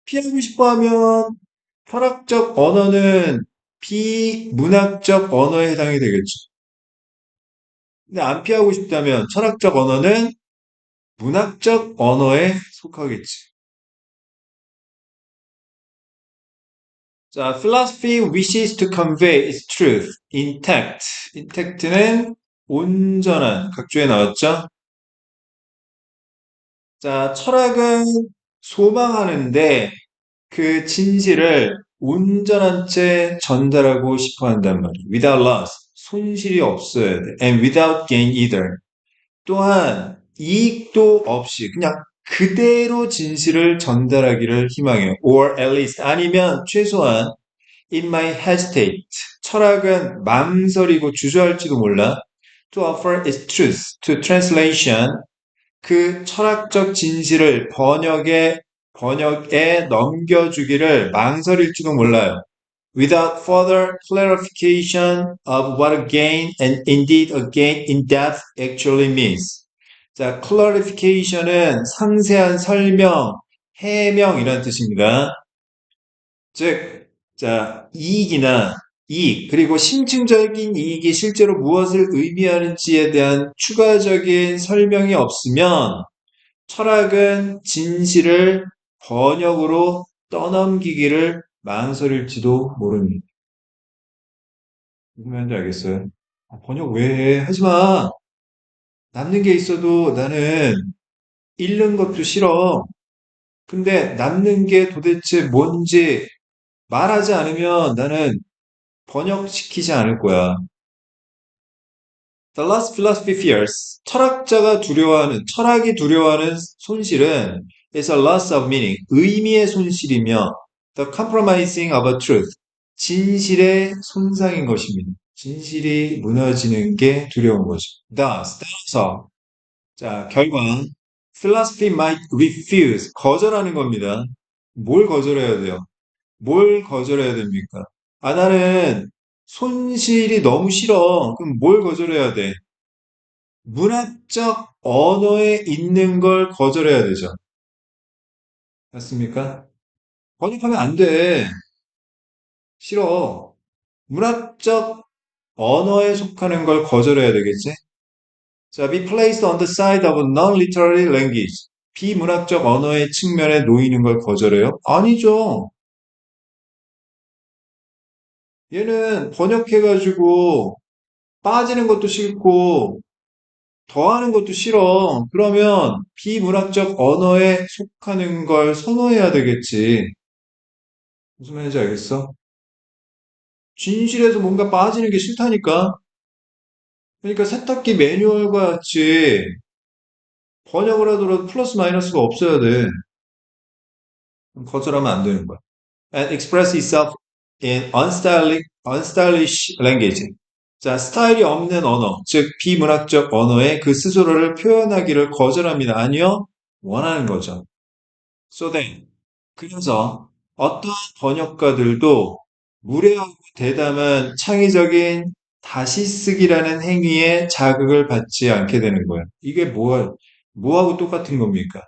피하고 싶어 하면 철학적 언어는 비문학적 언어에 해당이 되겠죠. 근데 안 피하고 싶다면 철학적 언어는 문학적 언어에 속하겠지. 자, philosophy wishes to convey its truth, intact. intact는 온전한, 각주에 나왔죠? 자, 철학은 소망하는데 그 진실을 온전한 채 전달하고 싶어 한단 말이에요. without loss, 손실이 없어야 돼. and without gain either. 또한 이익도 없이 그냥 그대로 진실을 전달하기를 희망해요. or at least 아니면 최소한 it might hesitate. 철학은 망설이고 주저할지도 몰라. to offer its truth to translation. 그 철학적 진실을 번역에 넘겨주기를 망설일지도 몰라요. Without further clarification of what a gain and indeed a gain in depth actually means. 자, clarification은 상세한 설명, 해명이라는 뜻입니다. 즉, 자, 이익이나 이익, 그리고 심층적인 이익이 실제로 무엇을 의미하는지에 대한 추가적인 설명이 없으면 철학은 진실을 번역으로 떠넘기기를 망설일지도 모릅니다. 무슨 말인지 알겠어요? 아, 번역 왜 해? 하지 마. 남는 게 있어도 나는 잃는 것도 싫어. 근데 남는 게 도대체 뭔지 말하지 않으면 나는 번역시키지 않을 거야. The last philosophy fears. 철학이 두려워하는 손실은 is a loss of meaning. 의미의 손실이며 the compromising of a truth. 진실의 손상인 것입니다. 진실이 무너지는 게 두려운 거죠. 따라서, 자, 결과, philosophy might refuse. 거절하는 겁니다. 뭘 거절해야 돼요? 뭘 거절해야 됩니까? 아, 나는 손실이 너무 싫어. 그럼 뭘 거절해야 돼? 문학적 언어에 있는 걸 거절해야 되죠. 맞습니까? 번역하면 안 돼. 싫어. 문학적 언어에 속하는 걸 거절해야 되겠지? 자, be placed on the side of a non-literary language. 비문학적 언어의 측면에 놓이는 걸 거절해요? 아니죠. 얘는 번역해가지고 빠지는 것도 싫고 더하는 것도 싫어. 그러면 비문학적 언어에 속하는 걸 선호해야 되겠지. 무슨 말인지 알겠어? 진실에서 뭔가 빠지는 게 싫다니까. 그러니까 세탁기 매뉴얼과 같이 번역을 하더라도 플러스 마이너스가 없어야 돼. 거절하면 안 되는 거야. And express itself in unstylish language. 자, 스타일이 없는 언어, 즉 비문학적 언어에 그 스스로를 표현하기를 거절합니다. 아니요, 원하는 거죠. So then, 그래서 어떠한 번역가들도 무례하고 대담한 창의적인 다시 쓰기라는 행위에 자극을 받지 않게 되는 거예요. 이게 뭐하고 똑같은 겁니까?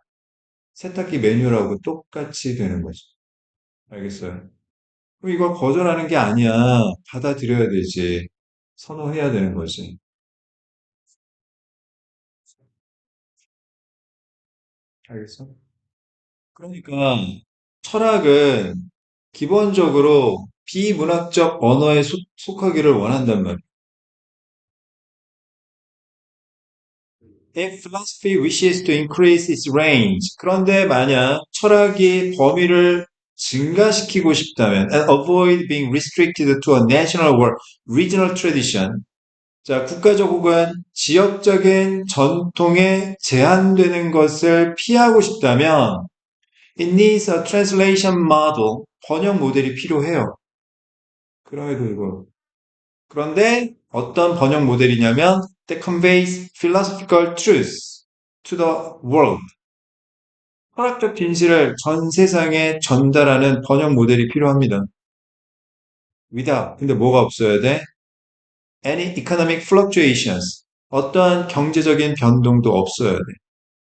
세탁기 매뉴얼하고 똑같이 되는 거죠. 알겠어요? 그럼 이걸 거절하는 게 아니야. 받아들여야 되지. 선호해야 되는 거지. 알겠어? 그러니까 철학은 기본적으로 비문학적 언어에 속하기를 원한단 말이야. If philosophy wishes to increase its range, 그런데 만약 철학이 범위를 증가시키고 싶다면, and avoid being restricted to a national or regional tradition, 자, 국가적 혹은 지역적인 전통에 제한되는 것을 피하고 싶다면, it needs a translation model, 번역 모델이 필요해요. 그럼에도 이거. 그런데 어떤 번역 모델이냐면, that conveys philosophical truth to the world. 철학적 진실을 전 세상에 전달하는 번역 모델이 필요합니다. 근데 뭐가 없어야 돼? Any economic fluctuations. 어떠한 경제적인 변동도 없어야 돼.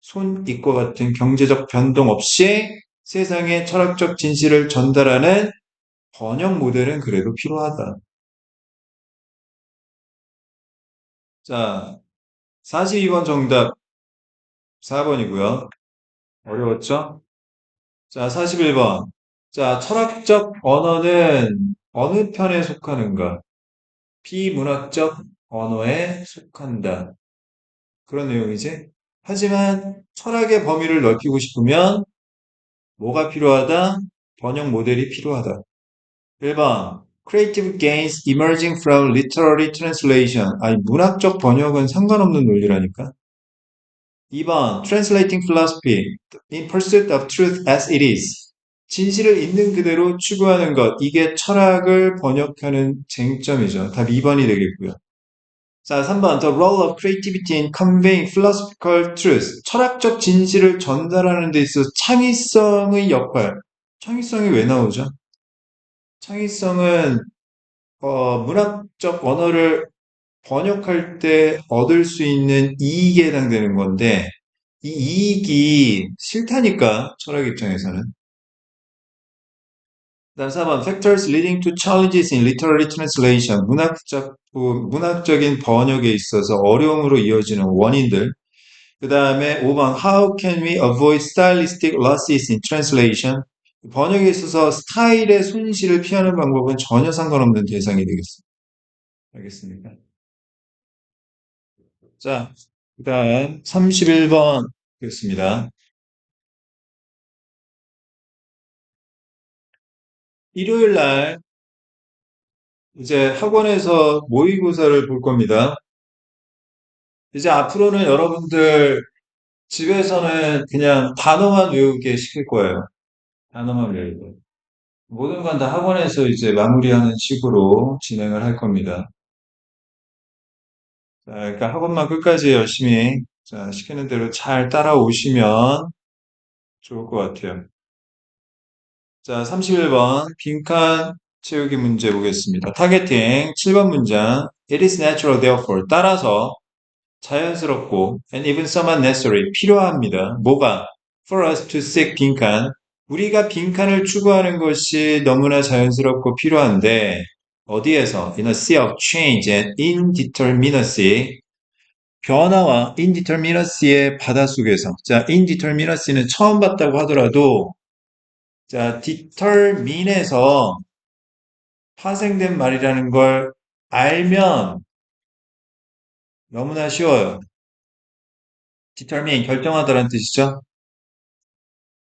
손익과 같은 경제적 변동 없이 세상의 철학적 진실을 전달하는 번역 모델은 그래도 필요하다. 자, 42번 정답 4번이고요. 어려웠죠? 자, 41번. 자, 철학적 언어는 어느 편에 속하는가? 비문학적 언어에 속한다. 그런 내용이지. 하지만 철학의 범위를 넓히고 싶으면 뭐가 필요하다? 번역 모델이 필요하다. 1번. Creative gains emerging from literary translation. 아니, 문학적 번역은 상관없는 논리라니까. 2번. Translating philosophy in pursuit of truth as it is. 진실을 있는 그대로 추구하는 것. 이게 철학을 번역하는 쟁점이죠. 답 2번이 되겠고요. 자, 3번. The role of creativity in conveying philosophical truth. 철학적 진실을 전달하는 데 있어서 창의성의 역할. 창의성이 왜 나오죠? 창의성은 문학적 언어를 번역할 때 얻을 수 있는 이익에 해당되는 건데 이 이익이 싫다니까 철학 입장에서는 그다음 4번 factors leading to challenges in literary translation 문학적인 번역에 있어서 어려움으로 이어지는 원인들. 그 다음에 5번 how can we avoid stylistic losses in translation? 번역에 있어서 스타일의 손실을 피하는 방법은 전혀 상관없는 대상이 되겠습니다. 알겠습니까? 자, 그 다음 31번 보겠습니다. 일요일 날 이제 학원에서 모의고사를 볼 겁니다. 이제 앞으로는 여러분들 집에서는 그냥 단어만 외우게 시킬 거예요. 단어만 외우고. 모든 건 다 학원에서 이제 마무리하는 식으로 진행을 할 겁니다. 자, 그러니까 학원만 끝까지 열심히 자, 시키는 대로 잘 따라오시면 좋을 것 같아요. 자, 31번 빈칸 채우기 문제 보겠습니다. 타겟팅 7번 문장 It is natural therefore 따라서 자연스럽고 and even somewhat necessary 필요합니다. 뭐가? For us to seek 빈칸 우리가 빈칸을 추구하는 것이 너무나 자연스럽고 필요한데 어디에서? In a sea of change and indeterminacy 변화와 indeterminacy의 바닷속에서 자, indeterminacy는 처음 봤다고 하더라도 자, determine에서 파생된 말이라는 걸 알면 너무나 쉬워요. determine 결정하다라는 뜻이죠.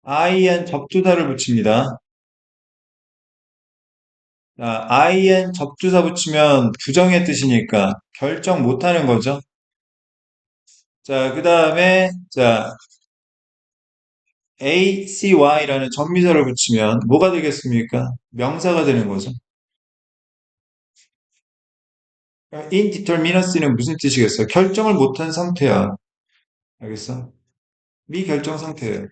in 접두사를 붙입니다. 자, in 접두사 붙이면 부정의 뜻이니까 결정 못하는 거죠. 자, 그 다음에 자 ACY라는 전미사를 붙이면 뭐가 되겠습니까? 명사가 되는 거죠. indeterminacy는 무슨 뜻이겠어요? 결정을 못한 상태야. 알겠어? 미결정 상태예요.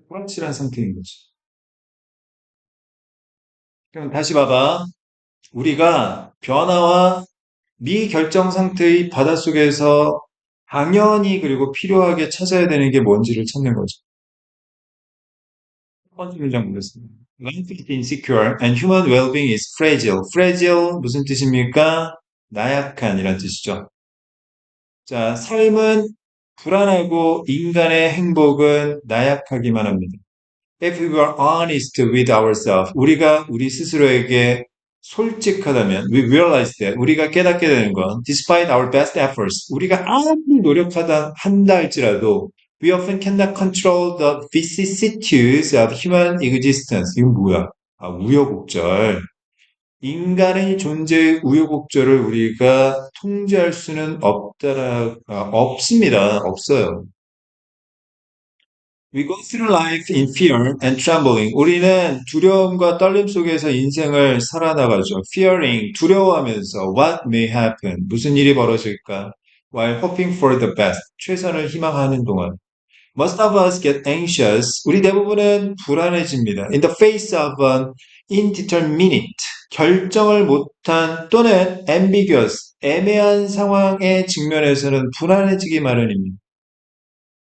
불확실한 상태인 거지. 그럼 다시 봐봐. 우리가 변화와 미결정 상태의 바닷속에서 당연히 그리고 필요하게 찾아야 되는 게 뭔지를 찾는 거죠. 첫 번째 문장 보겠습니다. Life is insecure and human well-being is fragile. fragile 무슨 뜻입니까? 나약한이란 뜻이죠. 자, 삶은 불안하고 인간의 행복은 나약하기만 합니다. If we were honest with ourselves, 우리가 우리 스스로에게 솔직하다면, we realize that 우리가 깨닫게 되는 건, despite our best efforts, 우리가 아무리 노력하다 한다 할지라도, we often cannot control the vicissitudes of human existence. 이건 뭐야? 아, 우여곡절. 인간의 존재의 우여곡절을 우리가 통제할 수는 없습니다. 없어요. We go through life in fear and trembling. 우리는 두려움과 떨림 속에서 인생을 살아나가죠. Fearing, 두려워하면서 what may happen, 무슨 일이 벌어질까? While hoping for the best, 최선을 희망하는 동안. Most of us get anxious. 우리 대부분은 불안해집니다. In the face of an indeterminate, 결정을 못한 또는 ambiguous, 애매한 상황에 직면해서는 불안해지기 마련입니다.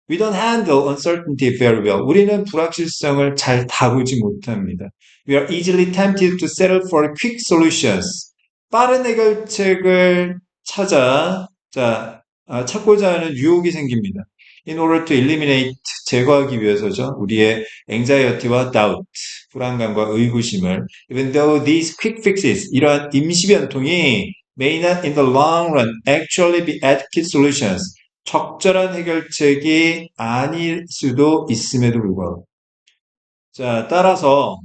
We don't handle uncertainty very well. 우리는 불확실성을 잘 다루지 못합니다. We are easily tempted to settle for quick solutions. 빠른 해결책을 찾고자 하는 유혹이 생깁니다. In order to eliminate, 제거하기 위해서죠. 우리의 anxiety와 doubt, 불안감과 의구심을. Even though these quick fixes, 이러한 임시 변통이 may not in the long run actually be adequate solutions. 적절한 해결책이 아닐 수도 있음에도 불구하고. 자, 따라서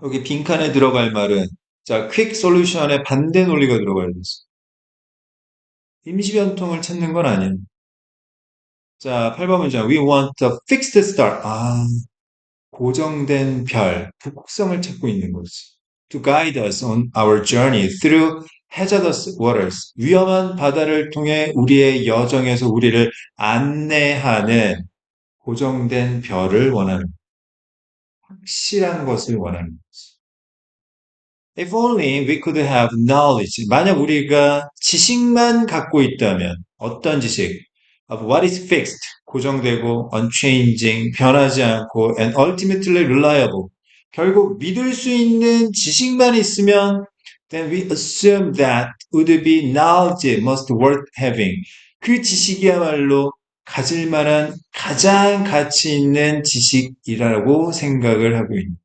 여기 빈칸에 들어갈 말은 자, quick solution의 반대 논리가 들어가야 됐어. 임시 변통을 찾는 건 아니야. 자, 8번 문장. We want a fixed star. 아, 고정된 별, 북극성을 찾고 있는 거지. To guide us on our journey through hazardous waters. 위험한 바다를 통해 우리의 여정에서 우리를 안내하는 고정된 별을 원하는, 확실한 것을 원하는 거지. If only we could have knowledge. 만약 우리가 지식만 갖고 있다면, 어떤 지식? of what is fixed, 고정되고 unchanging, 변하지 않고 and ultimately reliable. 결국 믿을 수 있는 지식만 있으면 then we assume that would be knowledge most worth having. 그 지식이야말로 가질 만한 가장 가치 있는 지식이라고 생각을 하고 있는.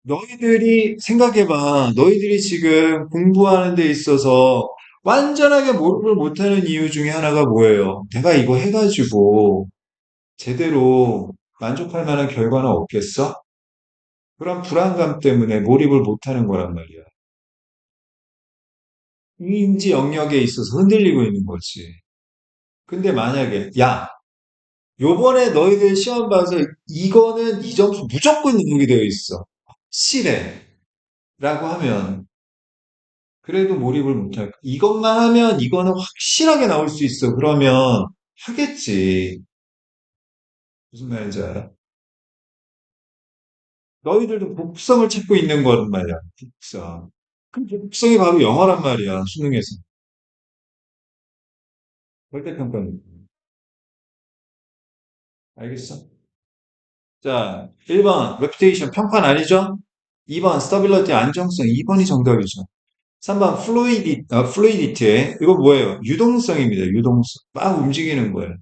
너희들이 생각해봐. 너희들이 지금 공부하는 데 있어서 완전하게 몰입을 못하는 이유 중에 하나가 뭐예요? 내가 이거 해가지고 제대로 만족할 만한 결과는 없겠어? 그런 불안감 때문에 몰입을 못하는 거란 말이야. 인지 영역에 있어서 흔들리고 있는 거지. 근데 만약에, 야, 요번에 너희들 시험 봐서 이거는 이 점수 무조건 능력이 되어 있어. 실해. 라고 하면 그래도 몰입을 못할 까 이것만 하면 이거는 확실하게 나올 수 있어. 그러면 하겠지. 무슨 말인지 알아? 너희들도 복성을 찾고 있는 거란 말이야. 복성. 그럼 복성이 바로 영어란 말이야. 수능에서. 절대평가는. 알겠어? 자, 1번 reputation 평판 아니죠? 2번 stability 안정성 2번이 정답이죠. 3번 fluidity 이거 뭐예요? 유동성입니다. 유동성. 막 움직이는 거예요.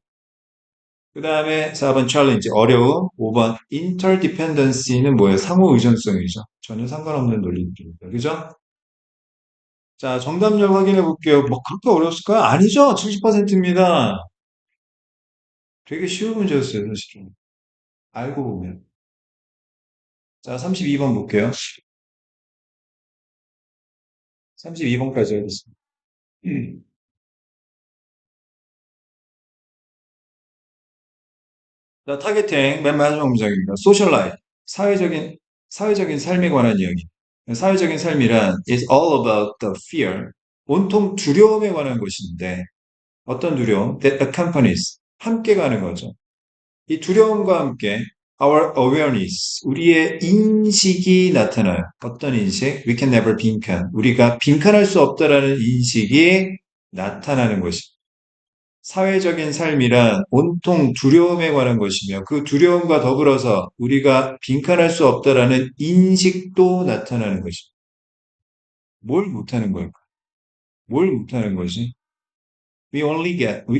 그 다음에 4번 challenge, 어려움. 5번 interdependency는 뭐예요? 상호 의존성이죠. 전혀 상관없는 논리입니다. 그죠? 자, 정답률 확인해 볼게요. 뭐 그렇게 어려웠을까요? 아니죠. 70%입니다. 되게 쉬운 문제였어요, 사실은. 알고 보면. 자, 32번 볼게요. 32번까지 하겠습니다. 자, 타겟팅, 맨 마지막 문장입니다. socialize, 사회적인 삶에 관한 이야기. 사회적인 삶이란 is all about the fear, 온통 두려움에 관한 것인데, 어떤 두려움? That accompanies, 함께 가는 거죠. 이 두려움과 함께 our awareness, 우리의 인식이 나타나요. 어떤 인식? We can never 빈칸, 우리가 빈칸할 수 없다라는 인식이 나타나는 것이 사회적인 삶이란 온통 두려움에 관한 것이며 그 두려움과 더불어서 우리가 빈칸할 수 없다라는 인식도 나타나는 것입니다. 뭘 못하는 걸까? 뭘 못하는 것이? we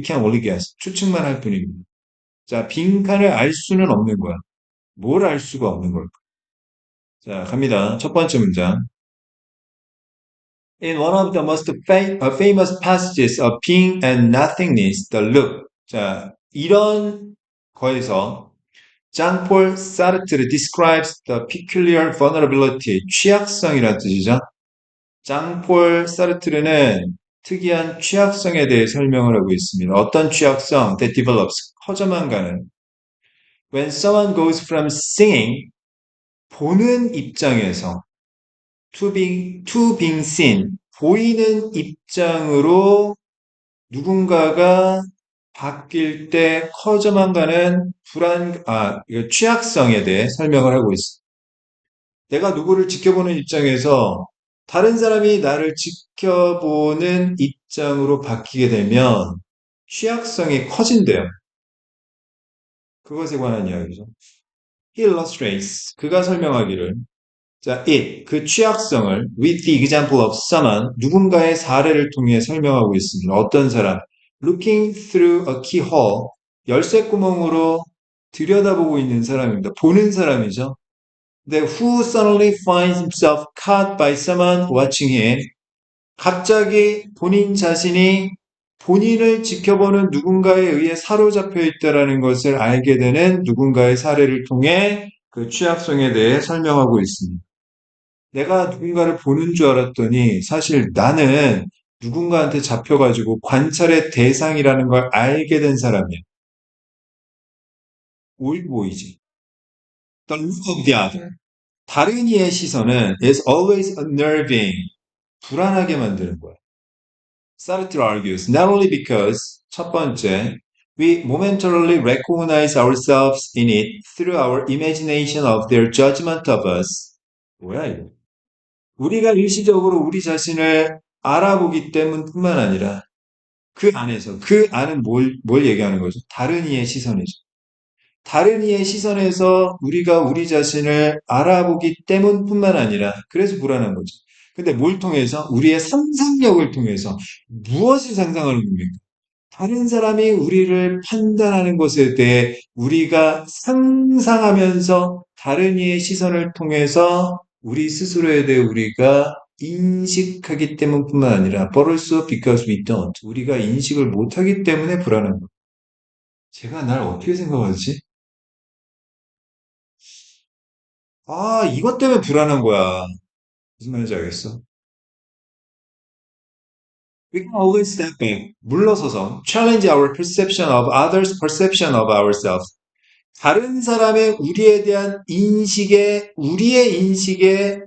can only guess. 추측만 할 뿐입니다. 자, 빈칸을 알 수는 없는 거야. 뭘 알 수가 없는 걸까? 자, 갑니다. 첫 번째 문장. In one of the most famous passages of being and nothingness, the look. 자, 이런 거에서 장폴 사르트르 describes the peculiar vulnerability, 취약성이라는 뜻이죠. 장폴 사르트르는 특이한 취약성에 대해 설명을 하고 있습니다. 어떤 취약성? That develops, 커져만 가는. When someone goes from singing, 보는 입장에서 to being seen, 보이는 입장으로 누군가가 바뀔 때 커져만 가는 이거 취약성에 대해 설명을 하고 있습니다. 내가 누구를 지켜보는 입장에서 다른 사람이 나를 지켜보는 입장으로 바뀌게 되면 취약성이 커진대요. 그것에 관한 이야기죠. He illustrates, 그가 설명하기를 자, 그 취약성을 with the example of someone, 누군가의 사례를 통해 설명하고 있습니다. 어떤 사람? Looking through a keyhole, 열쇠구멍으로 들여다보고 있는 사람입니다. 보는 사람이죠. 근데 who suddenly finds himself caught by someone watching him. 갑자기 본인 자신이 본인을 지켜보는 누군가에 의해 사로잡혀 있다는 것을 알게 되는 누군가의 사례를 통해 그 취약성에 대해 설명하고 있습니다. 내가 누군가를 보는 줄 알았더니 사실 나는 누군가한테 잡혀가지고 관찰의 대상이라는 걸 알게 된 사람이야. 올보이지. The look of the other. 다른 이의 시선은 is always unnerving. 불안하게 만드는 거야. Sartre argues not only because 첫 번째 we momentarily recognize ourselves in it through our imagination of their judgment of us. 뭐야 이거? 우리가 일시적으로 우리 자신을 알아보기 때문뿐만 아니라 그 안에서, 그 안은 뭘 얘기하는 거죠? 다른 이의 시선이죠. 다른 이의 시선에서 우리가 우리 자신을 알아보기 때문뿐만 아니라, 그래서 불안한 거죠. 근데 뭘 통해서? 우리의 상상력을 통해서 무엇을 상상하는 겁니까? 다른 사람이 우리를 판단하는 것에 대해 우리가 상상하면서 다른 이의 시선을 통해서 우리 스스로에 대해 우리가 인식하기 때문뿐만 아니라 but also because we don't. 우리가 인식을 못하기 때문에 불안한 거. 제가 날 어떻게 생각하지? 아, 이것 때문에 불안한 거야. 무슨 말인지 알겠어? We can always step back. 물러서서 challenge our perception of others' perception of ourselves. 다른 사람의 우리에 대한 인식에, 우리의 인식에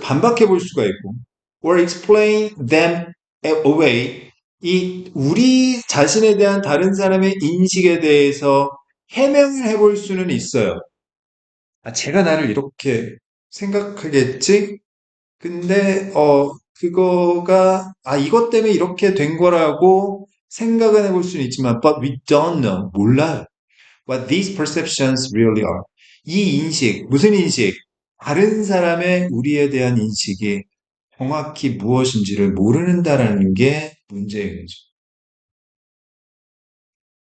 반박해 볼 수가 있고, or explain them away. 이, 우리 자신에 대한 다른 사람의 인식에 대해서 해명을 해볼 수는 있어요. 아, 제가 나를 이렇게 생각하겠지? 근데, 그거가, 아, 이것 때문에 이렇게 된 거라고 생각은 해볼 수는 있지만, but we don't know. 몰라요. What these perceptions really are. 이 인식, 무슨 인식? 다른 사람의 우리에 대한 인식이 정확히 무엇인지를 모르는다라는 게 문제인 거죠.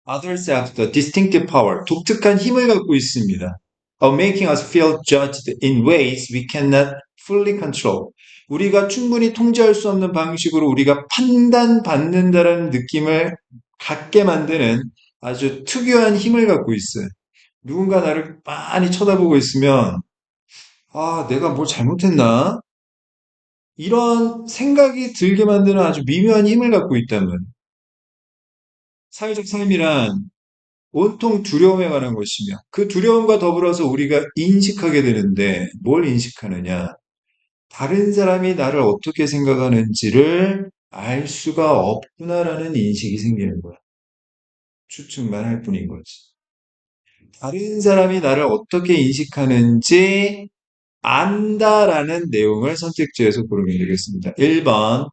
Others have the distinctive power, 독특한 힘을 갖고 있습니다. Of making us feel judged in ways we cannot fully control. 우리가 충분히 통제할 수 없는 방식으로 우리가 판단받는다라는 느낌을 갖게 만드는 아주 특유한 힘을 갖고 있어요. 누군가 나를 빤히 쳐다보고 있으면, 아, 내가 뭘 잘못했나? 이런 생각이 들게 만드는 아주 미묘한 힘을 갖고 있다면, 사회적 삶이란 온통 두려움에 관한 것이며, 그 두려움과 더불어서 우리가 인식하게 되는데, 뭘 인식하느냐? 다른 사람이 나를 어떻게 생각하는지를 알 수가 없구나라는 인식이 생기는 거야. 추측만 할 뿐인 거지. 다른 사람이 나를 어떻게 인식하는지 안다라는 내용을 선택지에서 고르면 되겠습니다. 1번,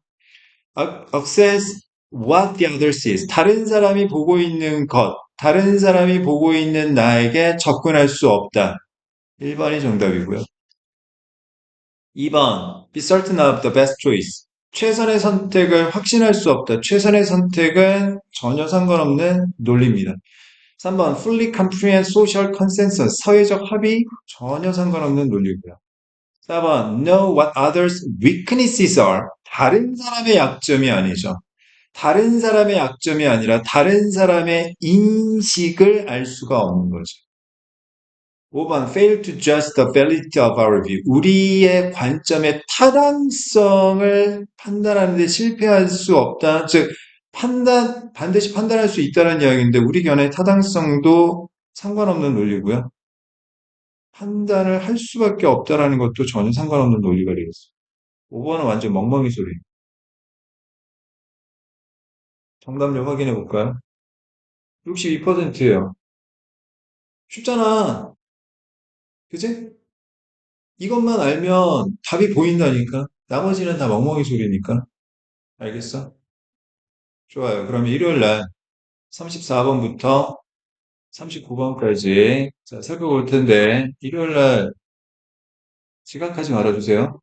access what the other sees. 다른 사람이 보고 있는 것, 다른 사람이 보고 있는 나에게 접근할 수 없다. 1번이 정답이고요. 2번, be certain of the best choice. 최선의 선택을 확신할 수 없다. 최선의 선택은 전혀 상관없는 논리입니다. 3번, fully comprehend social consensus. 사회적 합의 전혀 상관없는 논리고요. 4번, know what others' weaknesses are. 다른 사람의 약점이 아니죠. 다른 사람의 약점이 아니라 다른 사람의 인식을 알 수가 없는 거죠. 5번, fail to judge the validity of our view. 우리의 관점의 타당성을 판단하는 데 실패할 수 없다. 즉, 반드시 판단할 수 있다는 이야기인데, 우리 견해의 타당성도 상관없는 논리고요. 판단을 할 수밖에 없다라는 것도 전혀 상관없는 논리가 되겠습니다. 5번은 완전 멍멍이 소리. 정답률 확인해 볼까요? 62%예요. 쉽잖아. 그지? 이것만 알면 답이 보인다니까. 나머지는 다 멍멍이 소리니까. 알겠어? 좋아요. 그러면 일요일 날 34번부터 39번까지 살펴볼 텐데, 일요일 날 지각하지 말아주세요.